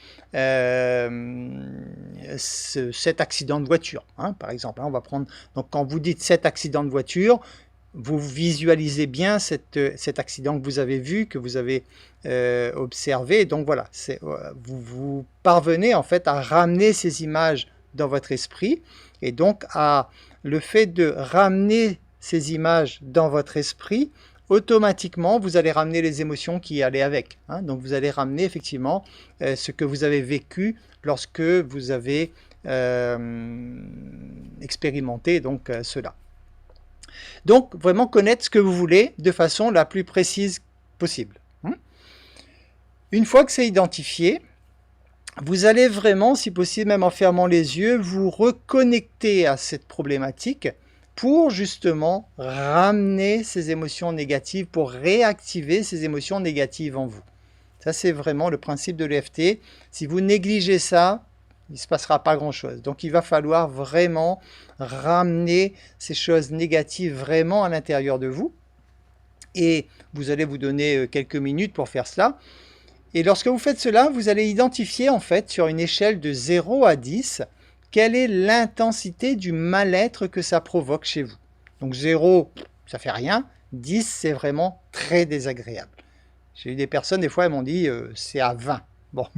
cet accident de voiture, hein, par exemple, hein, on va prendre. Donc quand vous dites cet accident de voiture, vous visualisez bien cet accident que vous avez vu, que vous avez observé. Donc voilà, vous parvenez en fait à ramener ces images dans votre esprit. Et donc le fait de ramener ces images dans votre esprit, automatiquement, vous allez ramener les émotions qui allaient avec. Hein. Donc vous allez ramener effectivement ce que vous avez vécu lorsque vous avez expérimenté donc, cela. Donc, vraiment connaître ce que vous voulez de façon la plus précise possible. Une fois que c'est identifié, vous allez vraiment, si possible, même en fermant les yeux, vous reconnecter à cette problématique pour justement ramener ces émotions négatives, pour réactiver ces émotions négatives en vous. Ça, c'est vraiment le principe de l'EFT. Si vous négligez ça, il ne se passera pas grand-chose. Donc, il va falloir vraiment ramener ces choses négatives vraiment à l'intérieur de vous. Et vous allez vous donner quelques minutes pour faire cela. Et lorsque vous faites cela, vous allez identifier en fait sur une échelle de 0 à 10, quelle est l'intensité du mal-être que ça provoque chez vous. Donc 0, ça fait rien. 10, c'est vraiment très désagréable. J'ai eu des personnes, des fois, elles m'ont dit c'est à 20. Bon,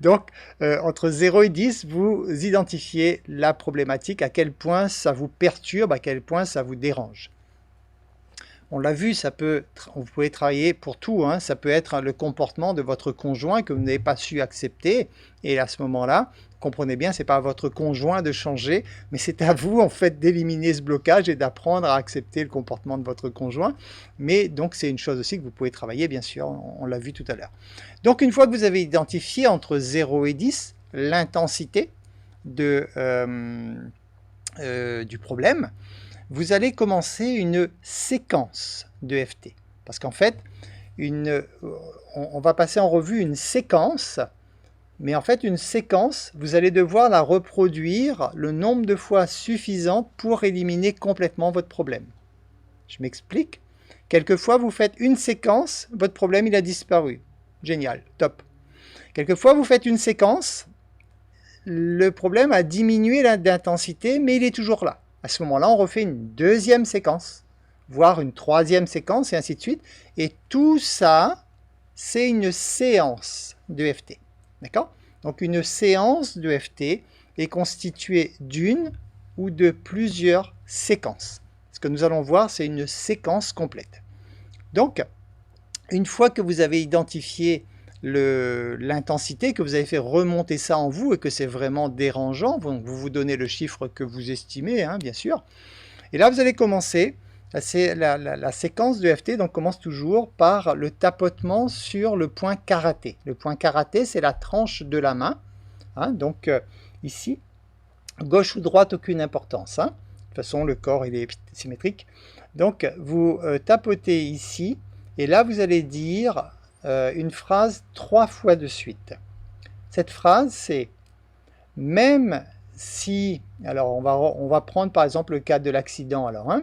donc entre 0 et 10, vous identifiez la problématique, à quel point ça vous perturbe, à quel point ça vous dérange. On l'a vu, vous pouvez travailler pour tout, hein. Ça peut être le comportement de votre conjoint que vous n'avez pas su accepter. Et à ce moment-là, comprenez bien, ce n'est pas à votre conjoint de changer, mais c'est à vous en fait d'éliminer ce blocage et d'apprendre à accepter le comportement de votre conjoint. Mais donc c'est une chose aussi que vous pouvez travailler, bien sûr, on l'a vu tout à l'heure. Donc une fois que vous avez identifié entre 0 et 10 l'intensité du problème, vous allez commencer une séquence de FT. Parce qu'en fait, on va passer en revue une séquence, mais en fait, une séquence, vous allez devoir la reproduire le nombre de fois suffisant pour éliminer complètement votre problème. Je m'explique. Quelquefois, vous faites une séquence, votre problème, il a disparu. Génial, top. Quelquefois, vous faites une séquence, le problème a diminué d'intensité, mais il est toujours là. À ce moment-là, on refait une deuxième séquence, voire une troisième séquence, et ainsi de suite. Et tout ça, c'est une séance de FT. D'accord? Donc, une séance de FT est constituée d'une ou de plusieurs séquences. Ce que nous allons voir, c'est une séquence complète. Donc, une fois que vous avez identifié l'intensité, que vous avez fait remonter ça en vous et que c'est vraiment dérangeant, vous vous donnez le chiffre que vous estimez, hein, bien sûr. Et là, vous allez commencer, la séquence de FT donc, commence toujours par le tapotement sur le point karaté. Le point karaté, c'est la tranche de la main. Hein, donc ici, gauche ou droite, aucune importance. Hein. De toute façon, le corps il est symétrique. Donc, vous tapotez ici, et là, vous allez dire une phrase 3 fois de suite. Cette phrase, c'est « Même si… » Alors, on va prendre par exemple le cas de l'accident. Alors, hein,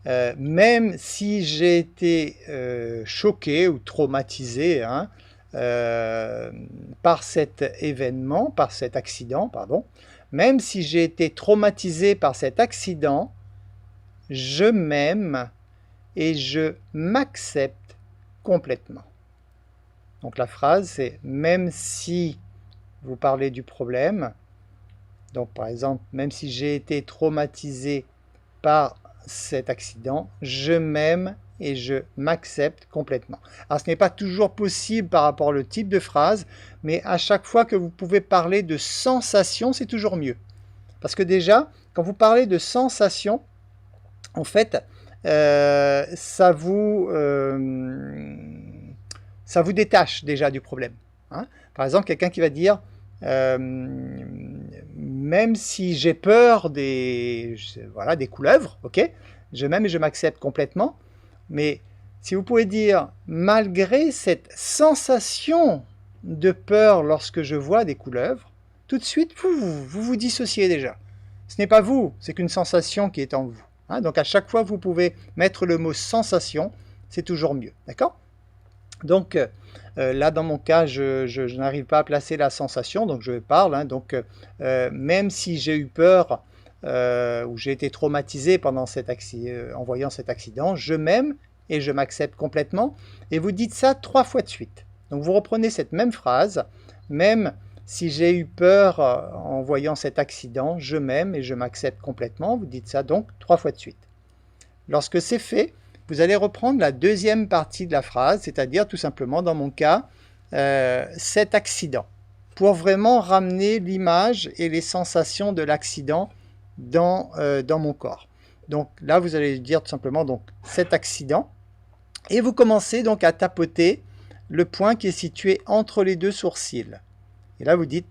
même si j'ai été choqué ou traumatisé hein, par cet événement, par cet accident, pardon, même si j'ai été traumatisé par cet accident, je m'aime et je m'accepte complètement. Donc la phrase c'est « Même si vous parlez du problème », donc par exemple, même si j'ai été traumatisé par cet accident, je m'aime et je m'accepte complètement. Alors ce n'est pas toujours possible par rapport au type de phrase, mais à chaque fois que vous pouvez parler de sensation, c'est toujours mieux. Parce que déjà, quand vous parlez de sensation, en fait, ça vous détache déjà du problème. Hein. Par exemple, quelqu'un qui va dire même si j'ai peur des couleuvres, ok, je m'aime et je m'accepte complètement, mais si vous pouvez dire malgré cette sensation de peur lorsque je vois des couleuvres, tout de suite vous dissociez déjà. Ce n'est pas vous, c'est qu'une sensation qui est en vous. Hein, donc à chaque fois vous pouvez mettre le mot sensation, c'est toujours mieux, d'accord? Donc là dans mon cas je n'arrive pas à placer la sensation, donc je parle, hein, donc même si j'ai eu peur ou j'ai été traumatisé pendant en voyant cet accident, je m'aime et je m'accepte complètement, et vous dites ça 3 fois de suite. Donc vous reprenez cette même phrase, même si j'ai eu peur en voyant cet accident, je m'aime et je m'accepte complètement, vous dites ça donc 3 fois de suite. Lorsque c'est fait, vous allez reprendre la deuxième partie de la phrase, c'est-à-dire tout simplement dans mon cas, cet accident, pour vraiment ramener l'image et les sensations de l'accident dans mon corps. Donc là, vous allez dire tout simplement donc, cet accident, et vous commencez donc à tapoter le point qui est situé entre les deux sourcils. Et là, vous dites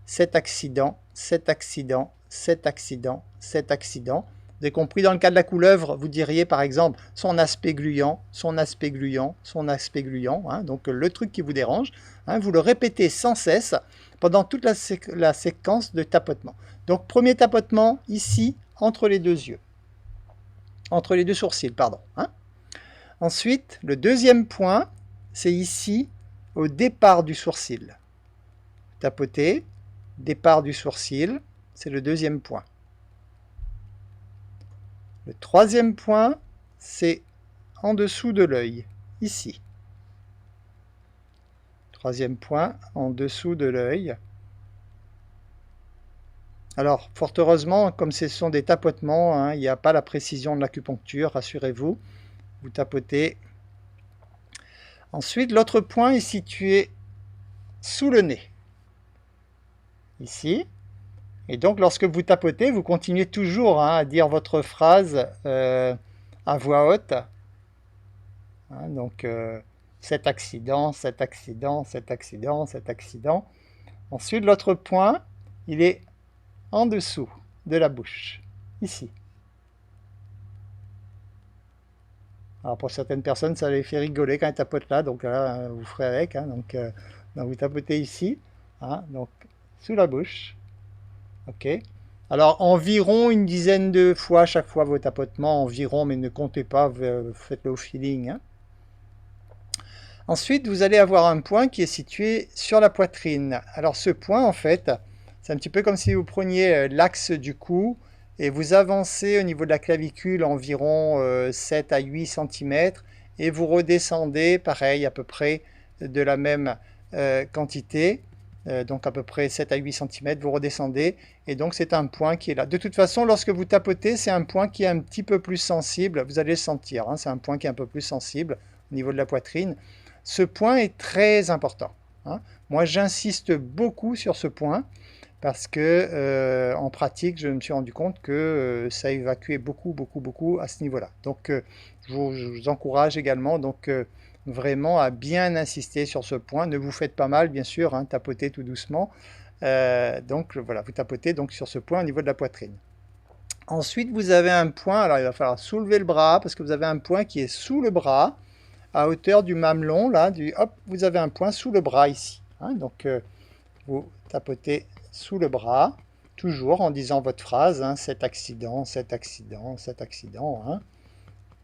cet accident, cet accident, cet accident, cet accident. Vous avez compris, dans le cas de la couleuvre, vous diriez par exemple son aspect gluant, son aspect gluant, son aspect gluant, hein, donc le truc qui vous dérange, hein, vous le répétez sans cesse pendant toute la séquence de tapotement. Donc premier tapotement ici, entre les deux yeux, entre les deux sourcils, pardon. Hein. Ensuite, le deuxième point, c'est ici, au départ du sourcil. Tapoter, départ du sourcil, c'est le deuxième point. Le troisième point, c'est en dessous de l'œil, ici. Troisième point, en dessous de l'œil. Alors, fort heureusement, comme ce sont des tapotements, hein, il n'y a pas la précision de l'acupuncture, rassurez-vous. Vous tapotez. Ensuite, l'autre point est situé sous le nez, ici. Et donc, lorsque vous tapotez, vous continuez toujours hein, à dire votre phrase à voix haute. Hein, donc, cet accident, cet accident, cet accident, cet accident. Ensuite, l'autre point, il est en dessous de la bouche, ici. Alors pour certaines personnes, ça les fait rigoler quand elles tapotent là, donc là, vous ferez avec. Hein, donc, vous tapotez ici, hein, donc sous la bouche. Ok. Alors environ une dizaine de fois chaque fois vos tapotements, environ, mais ne comptez pas, faites-le au feeling. Hein. Ensuite, vous allez avoir un point qui est situé sur la poitrine. Alors ce point, en fait, c'est un petit peu comme si vous preniez l'axe du cou et vous avancez au niveau de la clavicule environ 7 à 8 cm et vous redescendez, pareil, à peu près de la même quantité, donc à peu près 7 à 8 cm, vous redescendez et donc c'est un point qui est là. De toute façon, lorsque vous tapotez, c'est un point qui est un petit peu plus sensible, vous allez le sentir, hein, c'est un point qui est un peu plus sensible au niveau de la poitrine. Ce point est très important. Hein. Moi, j'insiste beaucoup sur ce point parce que en pratique, je me suis rendu compte que ça évacuait beaucoup à ce niveau-là. Donc, je vous encourage également donc vraiment à bien insister sur ce point. Ne vous faites pas mal, bien sûr, hein, tapotez tout doucement. Donc voilà, vous tapotez donc sur ce point au niveau de la poitrine. Ensuite, vous avez un point. Alors, il va falloir soulever le bras parce que vous avez un point qui est sous le bras, à hauteur du mamelon. Là, hop, vous avez un point sous le bras ici. Hein, donc, vous tapotez sous le bras, toujours en disant votre phrase, hein, cet accident, cet accident, cet accident. Hein.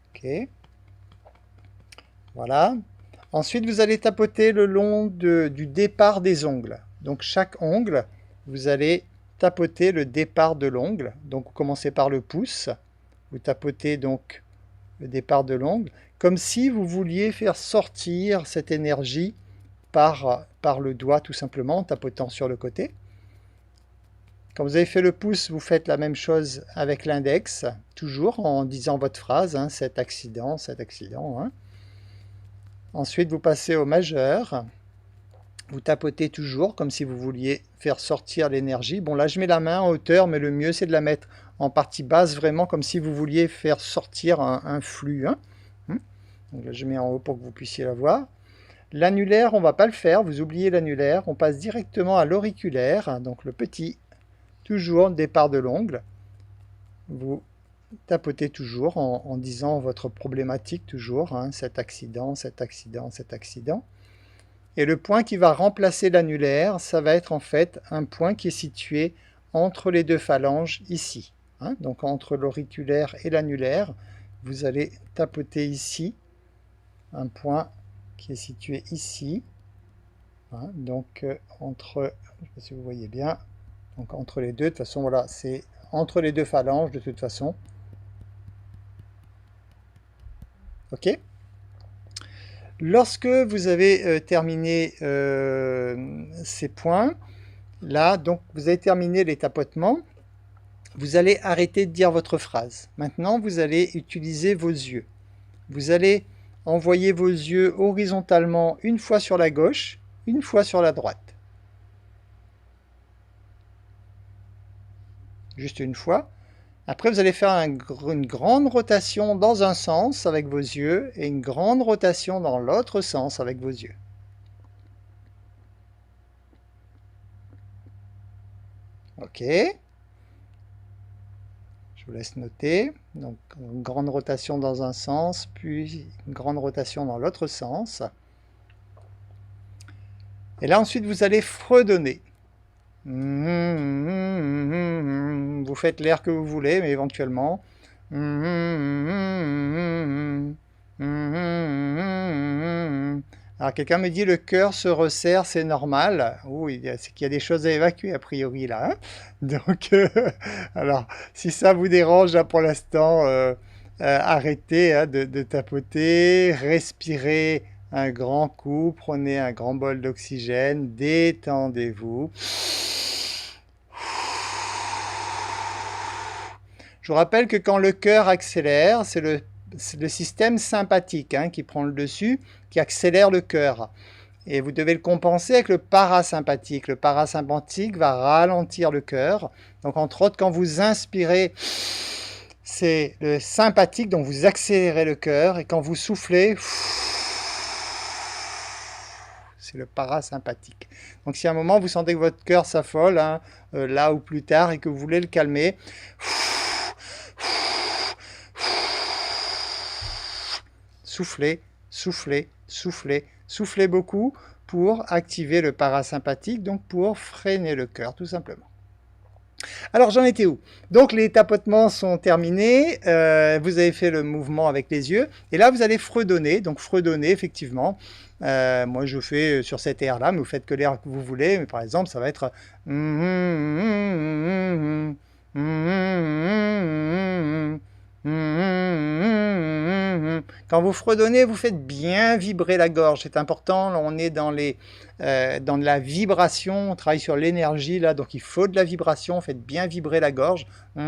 Ok. Voilà. Ensuite, vous allez tapoter le long du départ des ongles. Donc, chaque ongle, vous allez tapoter le départ de l'ongle. Donc, vous commencez par le pouce. Vous tapotez donc le départ de l'ongle, comme si vous vouliez faire sortir cette énergie par le doigt, tout simplement, en tapotant sur le côté. Quand vous avez fait le pouce, vous faites la même chose avec l'index, toujours en disant votre phrase, hein, cet accident, cet accident. Hein. Ensuite, vous passez au majeur. Vous tapotez toujours comme si vous vouliez faire sortir l'énergie. Bon, là, je mets la main en hauteur, mais le mieux, c'est de la mettre en partie basse, vraiment comme si vous vouliez faire sortir un flux. Hein. Donc là, je mets en haut pour que vous puissiez la voir. L'annulaire, on ne va pas le faire, vous oubliez l'annulaire. On passe directement à l'auriculaire, donc le petit, toujours départ de l'ongle. Vous tapotez toujours en disant votre problématique, toujours, hein, cet accident, cet accident, cet accident. Et le point qui va remplacer l'annulaire, ça va être en fait un point qui est situé entre les deux phalanges ici. Hein, donc entre l'auriculaire et l'annulaire, vous allez tapoter ici un point qui est situé ici. Hein, donc entre, je ne sais pas si vous voyez bien, donc entre les deux, de toute façon, voilà, c'est entre les deux phalanges de toute façon. Ok ? Lorsque vous avez terminé ces points, là, donc vous avez terminé les tapotements, vous allez arrêter de dire votre phrase. Maintenant, vous allez utiliser vos yeux. Vous allez envoyer vos yeux horizontalement une fois sur la gauche, une fois sur la droite. Juste une fois. Après, vous allez faire une grande rotation dans un sens avec vos yeux et une grande rotation dans l'autre sens avec vos yeux. Ok. Je vous laisse noter. Donc, une grande rotation dans un sens, puis une grande rotation dans l'autre sens. Et là, ensuite, vous allez fredonner. Vous faites l'air que vous voulez, mais éventuellement. Alors quelqu'un me dit le cœur se resserre, c'est normal. Oui, c'est qu'il y a des choses à évacuer a priori là. Hein. Donc, alors si ça vous dérange là pour l'instant, arrêtez hein, de tapoter, respirez un grand coup, prenez un grand bol d'oxygène, détendez-vous. Je vous rappelle que quand le cœur accélère, c'est le système sympathique qui prend le dessus, qui accélère le cœur. Et vous devez le compenser avec le parasympathique. Le parasympathique va ralentir le cœur. Donc entre autres, quand vous inspirez, c'est le sympathique, donc vous accélérez le cœur. Et quand vous soufflez, c'est le parasympathique. Donc si à un moment vous sentez que votre cœur s'affole, là ou plus tard, et que vous voulez le calmer, soufflez, soufflez, soufflez, soufflez beaucoup pour activer le parasympathique, donc pour freiner le cœur, tout simplement. Alors j'en étais où? Donc les tapotements sont terminés, vous avez fait le mouvement avec les yeux, et là vous allez fredonner, donc fredonner effectivement. Moi je fais sur cet air là, mais vous faites que l'air que vous voulez, mais par exemple ça va être quand vous fredonnez, vous faites bien vibrer la gorge, c'est important. Là, on est dans de la vibration, on travaille sur l'énergie là, donc il faut de la vibration, faites bien vibrer la gorge. Vous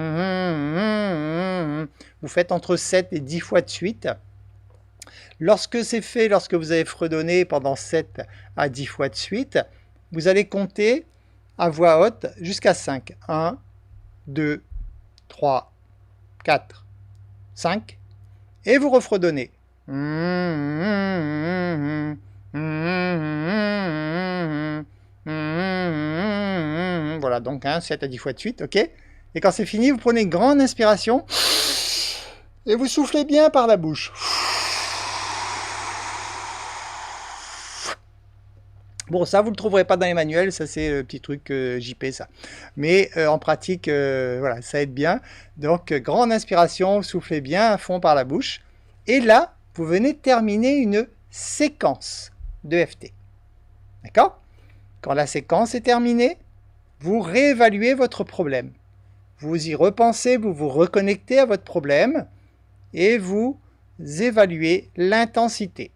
faites entre 7 et 10 fois de suite. Lorsque c'est fait, lorsque vous avez fredonné pendant 7 à 10 fois de suite, vous allez compter à voix haute jusqu'à 5. 1, 2, 3, 4, 5. Et vous refredonnez. Voilà, donc 7 à 10 fois de suite, ok? Et quand c'est fini, vous prenez une grande inspiration et vous soufflez bien par la bouche. Bon, ça, vous ne le trouverez pas dans les manuels, ça c'est le petit truc JP, ça. Mais en pratique, voilà, ça aide bien. Donc, grande inspiration, soufflez bien à fond par la bouche. Et là, vous venez terminer une séquence de FT. D'accord? Quand la séquence est terminée, vous réévaluez votre problème. Vous y repensez, vous vous reconnectez à votre problème et vous évaluez l'intensité.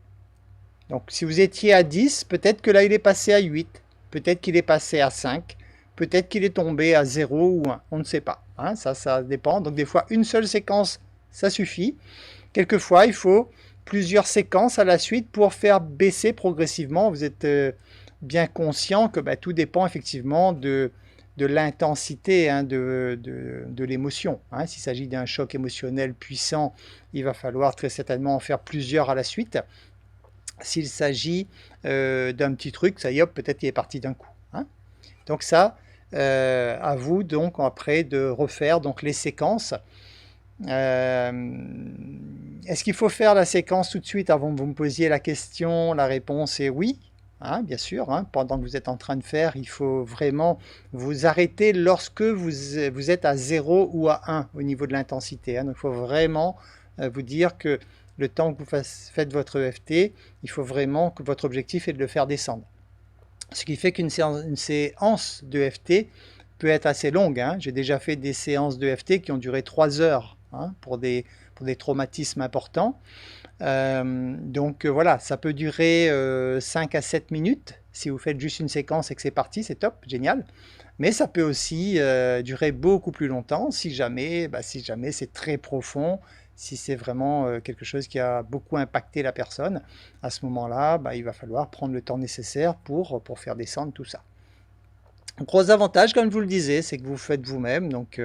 Donc si vous étiez à 10, peut-être que là il est passé à 8, peut-être qu'il est passé à 5, peut-être qu'il est tombé à 0 ou 1, on ne sait pas. Ça dépend. Donc des fois une seule séquence, ça suffit. Quelquefois il faut plusieurs séquences à la suite pour faire baisser progressivement. Vous êtes bien conscient que tout dépend effectivement de l'intensité de l'émotion. S'il s'agit d'un choc émotionnel puissant, il va falloir très certainement en faire plusieurs à la suite. S'il s'agit d'un petit truc, ça y est, peut-être qu'il est parti d'un coup. Donc ça, à vous donc après de refaire donc les séquences. Est-ce qu'il faut faire la séquence tout de suite avant que vous me posiez la question? La réponse est oui, bien sûr. Pendant que vous êtes en train de faire, il faut vraiment vous arrêter lorsque vous êtes à 0 ou à 1 au niveau de l'intensité. Donc il faut vraiment vous dire que le temps que vous faites votre EFT, il faut vraiment que votre objectif est de le faire descendre. Ce qui fait qu'une séance de EFT peut être assez longue. J'ai déjà fait des séances de EFT qui ont duré 3 heures pour des traumatismes importants. Donc voilà, ça peut durer 5 à 7 minutes. Si vous faites juste une séquence et que c'est parti, c'est top, génial. Mais ça peut aussi durer beaucoup plus longtemps si jamais c'est très profond, si c'est vraiment quelque chose qui a beaucoup impacté la personne. À ce moment-là, il va falloir prendre le temps nécessaire pour faire descendre tout ça. Gros avantage, comme je vous le disais, c'est que vous faites vous-même. Donc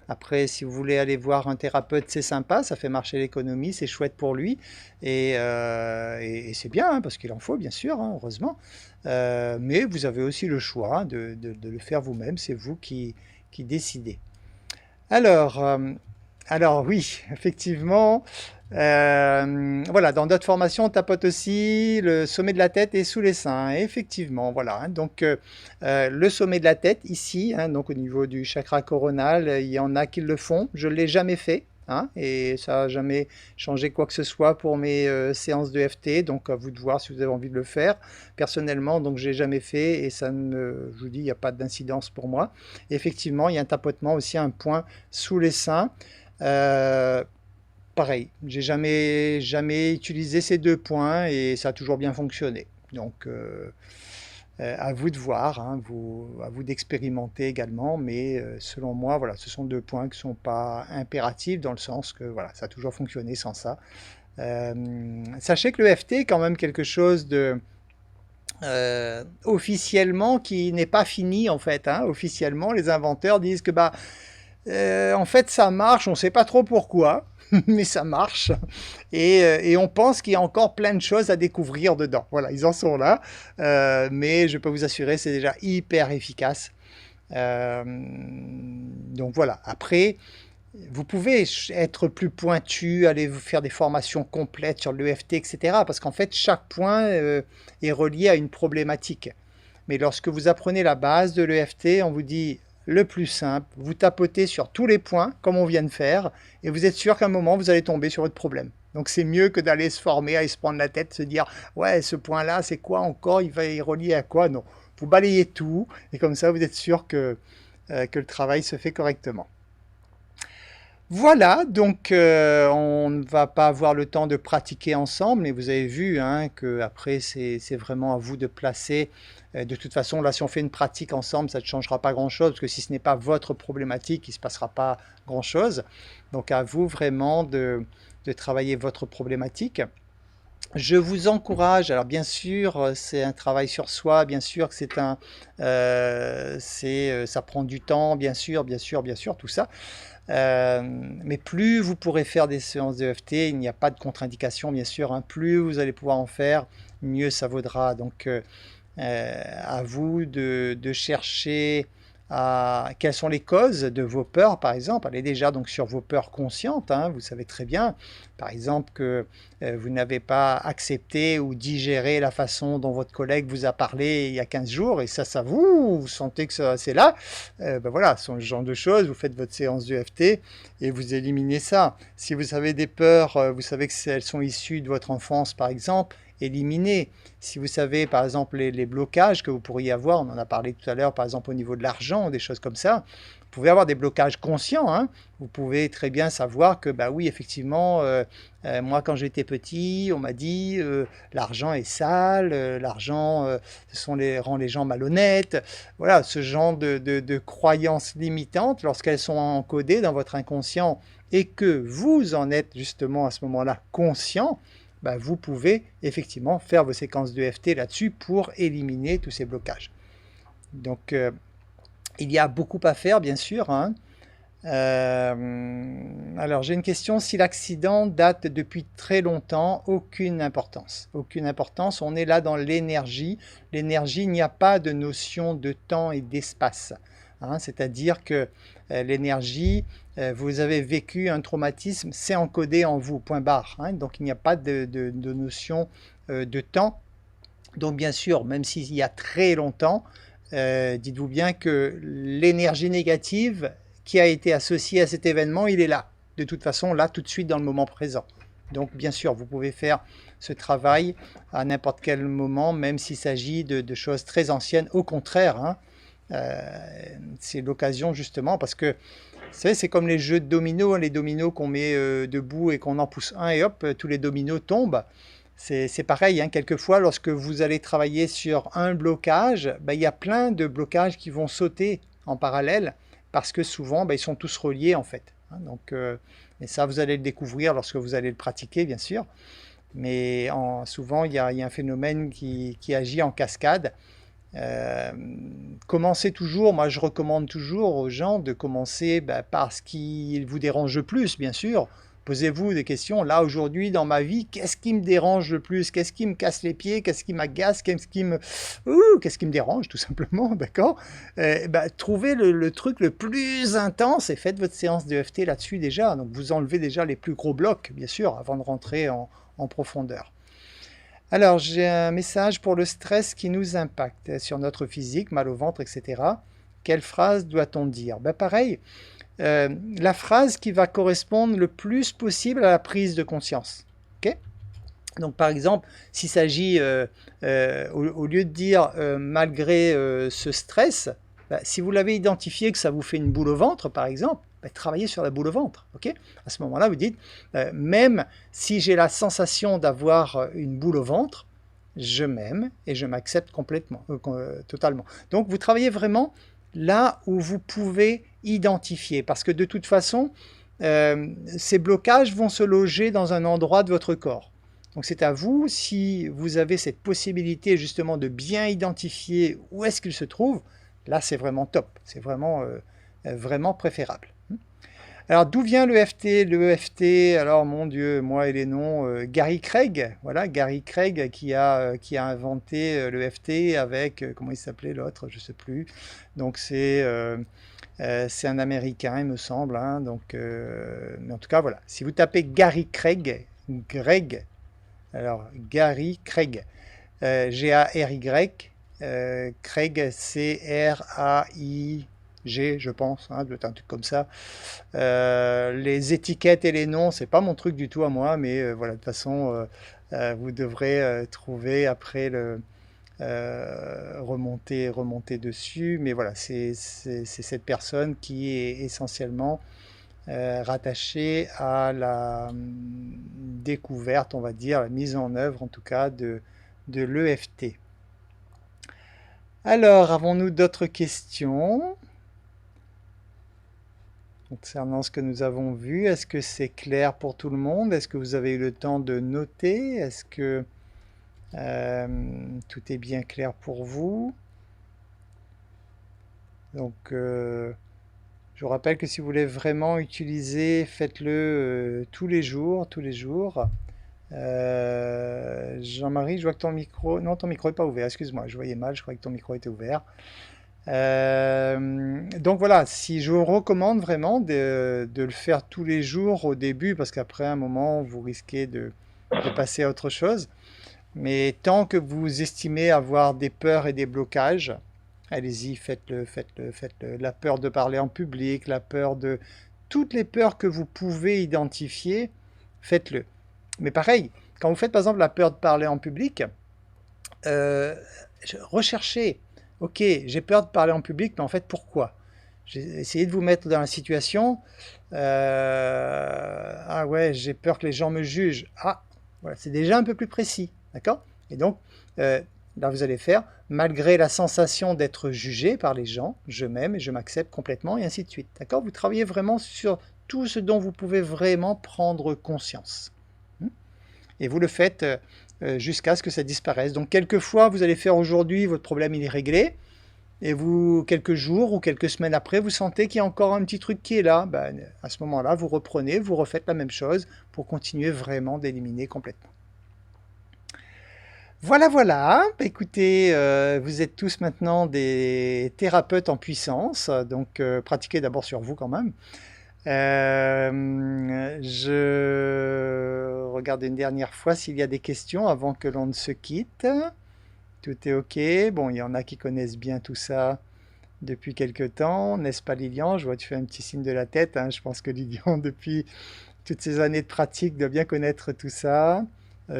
après, si vous voulez aller voir un thérapeute, c'est sympa, ça fait marcher l'économie, c'est chouette pour lui. Et c'est bien, parce qu'il en faut, bien sûr, heureusement. Mais vous avez aussi le choix de le faire vous-même, c'est vous qui décidez. Alors oui, effectivement, voilà, dans d'autres formations, on tapote aussi le sommet de la tête et sous les seins. Effectivement, voilà. Donc, le sommet de la tête, ici, donc au niveau du chakra coronal, il y en a qui le font. Je ne l'ai jamais fait. Et ça n'a jamais changé quoi que ce soit pour mes séances de FT, donc à vous de voir si vous avez envie de le faire. Personnellement, donc je l'ai jamais fait et ça je vous dis, il n'y a pas d'incidence pour moi. Et effectivement, il y a un tapotement aussi à un point sous les seins. Pareil, j'ai jamais utilisé ces 2 points et ça a toujours bien fonctionné. Donc À vous de voir, hein, à vous d'expérimenter également, mais selon moi, voilà, ce sont deux points qui ne sont pas impératifs dans le sens que voilà, ça a toujours fonctionné sans ça. Sachez que le FT est quand même quelque chose de officiellement qui n'est pas fini en fait. Hein. Officiellement, les inventeurs disent que bah en fait ça marche, on ne sait pas trop pourquoi, mais ça marche. Et on pense qu'il y a encore plein de choses à découvrir dedans. Voilà, ils en sont là. Mais je peux vous assurer, c'est déjà hyper efficace. Donc voilà, après, vous pouvez être plus pointu, aller vous faire des formations complètes sur l'EFT, etc. Parce qu'en fait, chaque point est relié à une problématique. Mais lorsque vous apprenez la base de l'EFT, on vous dit le plus simple, vous tapotez sur tous les points, comme on vient de faire, et vous êtes sûr qu'à un moment, vous allez tomber sur votre problème. Donc c'est mieux que d'aller se former, aller se prendre la tête, se dire « Ouais, ce point-là, c'est quoi encore? Il va y relier à quoi ?» Non, vous balayez tout, et comme ça, vous êtes sûr que le travail se fait correctement. Voilà, donc on ne va pas avoir le temps de pratiquer ensemble, mais vous avez vu hein, que après c'est vraiment à vous de placer. De toute façon, là, si on fait une pratique ensemble, ça ne changera pas grand-chose, parce que si ce n'est pas votre problématique, il ne se passera pas grand-chose. Donc à vous vraiment de travailler votre problématique. Je vous encourage, alors bien sûr, c'est un travail sur soi, bien sûr que ça prend du temps, bien sûr, tout ça. Mais plus vous pourrez faire des séances de EFT, il n'y a pas de contre-indication bien sûr, hein, plus vous allez pouvoir en faire, mieux ça vaudra. Donc à vous de chercher quelles sont les causes de vos peurs par exemple. Allez déjà donc sur vos peurs conscientes, hein, vous savez très bien par exemple que vous n'avez pas accepté ou digéré la façon dont votre collègue vous a parlé il y a 15 jours et ça vous sentez que c'est là, ben voilà, ce genre de choses, vous faites votre séance d'EFT et vous éliminez ça. Si vous avez des peurs, vous savez que elles sont issues de votre enfance par exemple, éliminez. Si vous savez par exemple les blocages que vous pourriez avoir, on en a parlé tout à l'heure par exemple au niveau de l'argent, des choses comme ça, vous pouvez avoir des blocages conscients, hein. Vous pouvez très bien savoir que bah oui effectivement moi quand j'étais petit on m'a dit l'argent est sale, l'argent rend les gens malhonnêtes, voilà ce genre de croyances limitantes lorsqu'elles sont encodées dans votre inconscient et que vous en êtes justement à ce moment-là conscient, bah, vous pouvez effectivement faire vos séquences d'EFT là-dessus pour éliminer tous ces blocages. Donc il y a beaucoup à faire bien sûr, hein. Alors j'ai une question, si l'accident date depuis très longtemps, aucune importance. Aucune importance, on est là dans l'énergie. L'énergie, il n'y a pas de notion de temps et d'espace. Hein, c'est-à-dire que l'énergie, vous avez vécu un traumatisme, c'est encodé en vous, point barre. Hein, donc il n'y a pas de notion de temps. Donc bien sûr, même s'il y a très longtemps, dites-vous bien que l'énergie négative qui a été associée à cet événement, il est là. De toute façon, là, tout de suite, dans le moment présent. Donc, bien sûr, vous pouvez faire ce travail à n'importe quel moment, même s'il s'agit de choses très anciennes. Au contraire, hein, c'est l'occasion justement, parce que, vous savez, c'est comme les jeux de dominos, les dominos qu'on met debout et qu'on en pousse un et hop, tous les dominos tombent. C'est pareil, hein, quelquefois, lorsque vous allez travailler sur un blocage, il y a plein de blocages qui vont sauter en parallèle, parce que souvent, ils sont tous reliés en fait. Hein, donc, et ça, vous allez le découvrir lorsque vous allez le pratiquer, bien sûr. Mais souvent, il y a un phénomène qui agit en cascade. Commencez toujours, moi je recommande toujours aux gens de commencer par ce qui vous dérange le plus, bien sûr. Posez-vous des questions. Là, aujourd'hui, dans ma vie, qu'est-ce qui me dérange le plus? Qu'est-ce qui me casse les pieds? Qu'est-ce qui m'agace? Qu'est-ce qui me dérange, tout simplement, d'accord? Trouvez le truc le plus intense et faites votre séance de EFT là-dessus déjà. Donc, vous enlevez déjà les plus gros blocs, bien sûr, avant de rentrer en profondeur. Alors, j'ai un message pour le stress qui nous impacte sur notre physique, mal au ventre, etc. Quelle phrase doit-on dire? Pareil. La phrase qui va correspondre le plus possible à la prise de conscience. Okay, donc par exemple, s'il s'agit, au lieu de dire malgré ce stress, si vous l'avez identifié que ça vous fait une boule au ventre, par exemple, travaillez sur la boule au ventre. Okay, à ce moment-là, vous dites, même si j'ai la sensation d'avoir une boule au ventre, je m'aime et je m'accepte complètement, totalement. Donc vous travaillez vraiment là où vous pouvez identifier, parce que de toute façon, ces blocages vont se loger dans un endroit de votre corps. Donc c'est à vous, si vous avez cette possibilité justement de bien identifier où est-ce qu'il se trouve, là c'est vraiment top, c'est vraiment, vraiment préférable. Alors d'où vient l'EFT? L'EFT, alors mon Dieu, moi et les noms, Gary Craig, voilà, Gary Craig qui a inventé l'EFT avec, comment il s'appelait l'autre, je ne sais plus. Donc c'est un Américain, il me semble, hein, donc, mais en tout cas voilà, si vous tapez Gary Craig, Greg, alors Gary Craig, G-A-R-Y, Craig, C-R-A-I-G, je pense, hein, doit être un truc comme ça. Les étiquettes et les noms, c'est pas mon truc du tout à moi, mais voilà, de toute façon, vous devrez trouver après remonter dessus. Mais voilà, c'est cette personne qui est essentiellement rattachée à la découverte, on va dire, la mise en œuvre en tout cas de l'EFT. Alors, avons-nous d'autres questions concernant ce que nous avons vu? Est-ce que c'est clair pour tout le monde? Est-ce que vous avez eu le temps de noter? Est-ce que tout est bien clair pour vous? Donc, je vous rappelle que si vous voulez vraiment utiliser, faites-le tous les jours, tous les jours. Jean-Marie, je vois que ton micro... Non, ton micro n'est pas ouvert, excuse-moi, je voyais mal, je croyais que ton micro était ouvert. Donc voilà, si je vous recommande vraiment de le faire tous les jours au début, parce qu'après un moment, vous risquez de passer à autre chose. Mais tant que vous estimez avoir des peurs et des blocages, allez-y, faites-le, faites-le, faites-le. La peur de parler en public, la peur de... Toutes les peurs que vous pouvez identifier, faites-le. Mais pareil, quand vous faites par exemple la peur de parler en public, recherchez. Ok, j'ai peur de parler en public, mais en fait, pourquoi? Essayez de vous mettre dans la situation. Ah ouais, j'ai peur que les gens me jugent. Ah, voilà, c'est déjà un peu plus précis, d'accord? Et donc, là, vous allez faire, malgré la sensation d'être jugé par les gens, je m'aime et je m'accepte complètement, et ainsi de suite, d'accord? Vous travaillez vraiment sur tout ce dont vous pouvez vraiment prendre conscience. Et vous le faites jusqu'à ce que ça disparaisse. Donc quelquefois, vous allez faire aujourd'hui, votre problème il est réglé, et vous, quelques jours ou quelques semaines après, vous sentez qu'il y a encore un petit truc qui est là. Ben, à ce moment-là, vous reprenez, vous refaites la même chose pour continuer vraiment d'éliminer complètement. Voilà, voilà. Écoutez, vous êtes tous maintenant des thérapeutes en puissance, donc pratiquez d'abord sur vous quand même. Je regarde une dernière fois s'il y a des questions avant que l'on ne se quitte. Tout est OK. Bon, il y en a qui connaissent bien tout ça depuis quelque temps, n'est-ce pas Lilian? Je vois que tu fais un petit signe de la tête, hein. Je pense que Lilian, depuis toutes ces années de pratique, doit bien connaître tout ça.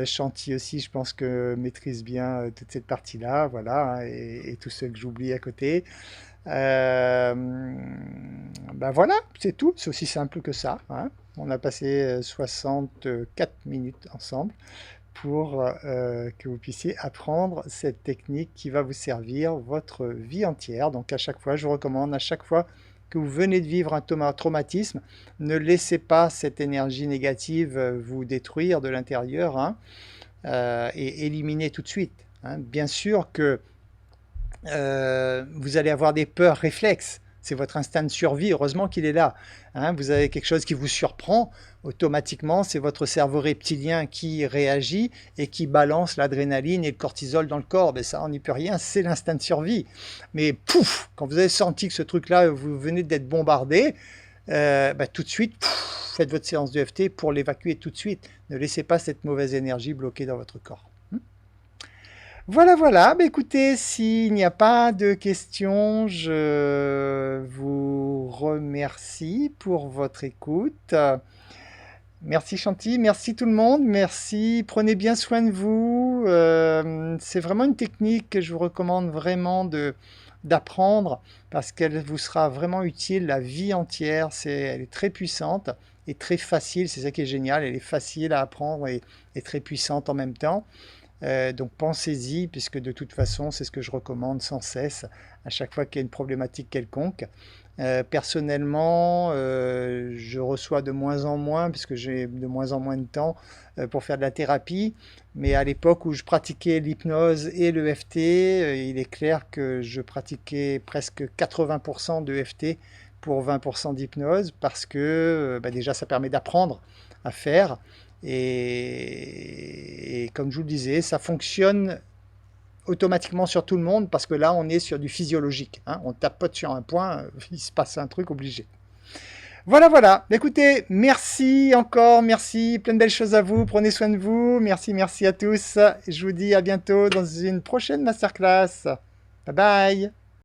Chanty aussi, je pense que maîtrise bien toute cette partie-là, voilà, hein, et tous ceux que j'oublie à côté. Ben voilà, c'est tout, c'est aussi simple que ça, hein. On a passé 64 minutes ensemble pour que vous puissiez apprendre cette technique qui va vous servir votre vie entière. Donc à chaque fois, je vous recommande, à chaque fois que vous venez de vivre un traumatisme, ne laissez pas cette énergie négative vous détruire de l'intérieur, hein, et éliminez tout de suite, hein. Bien sûr que vous allez avoir des peurs réflexes. C'est votre instinct de survie, heureusement qu'il est là, hein. Vous avez quelque chose qui vous surprend, automatiquement, c'est votre cerveau reptilien qui réagit et qui balance l'adrénaline et le cortisol dans le corps. Ben ça, on n'y peut rien, c'est l'instinct de survie. Mais pouf, quand vous avez senti que ce truc-là, vous venez d'être bombardé, ben, tout de suite, pouf, faites votre séance de FT pour l'évacuer tout de suite. Ne laissez pas cette mauvaise énergie bloquée dans votre corps. Voilà, voilà. Bah, écoutez, s'il n'y a pas de questions, je vous remercie pour votre écoute. Merci Chanty, merci tout le monde, merci, prenez bien soin de vous. C'est vraiment une technique que je vous recommande vraiment d'apprendre parce qu'elle vous sera vraiment utile la vie entière. Elle est très puissante et très facile, c'est ça qui est génial, elle est facile à apprendre et très puissante en même temps. Donc pensez-y, puisque de toute façon, c'est ce que je recommande sans cesse à chaque fois qu'il y a une problématique quelconque. Personnellement, je reçois de moins en moins, puisque j'ai de moins en moins de temps pour faire de la thérapie. Mais à l'époque où je pratiquais l'hypnose et le FT, il est clair que je pratiquais presque 80% de FT pour 20% d'hypnose, parce que bah déjà ça permet d'apprendre à faire. Et comme je vous le disais, ça fonctionne automatiquement sur tout le monde, parce que là on est sur du physiologique, hein. On tapote sur un point, il se passe un truc obligé. Voilà, voilà. Écoutez, merci encore, merci, plein de belles choses à vous. Prenez soin de vous. Merci, merci à tous. Je vous dis à bientôt dans une prochaine masterclass. Bye bye.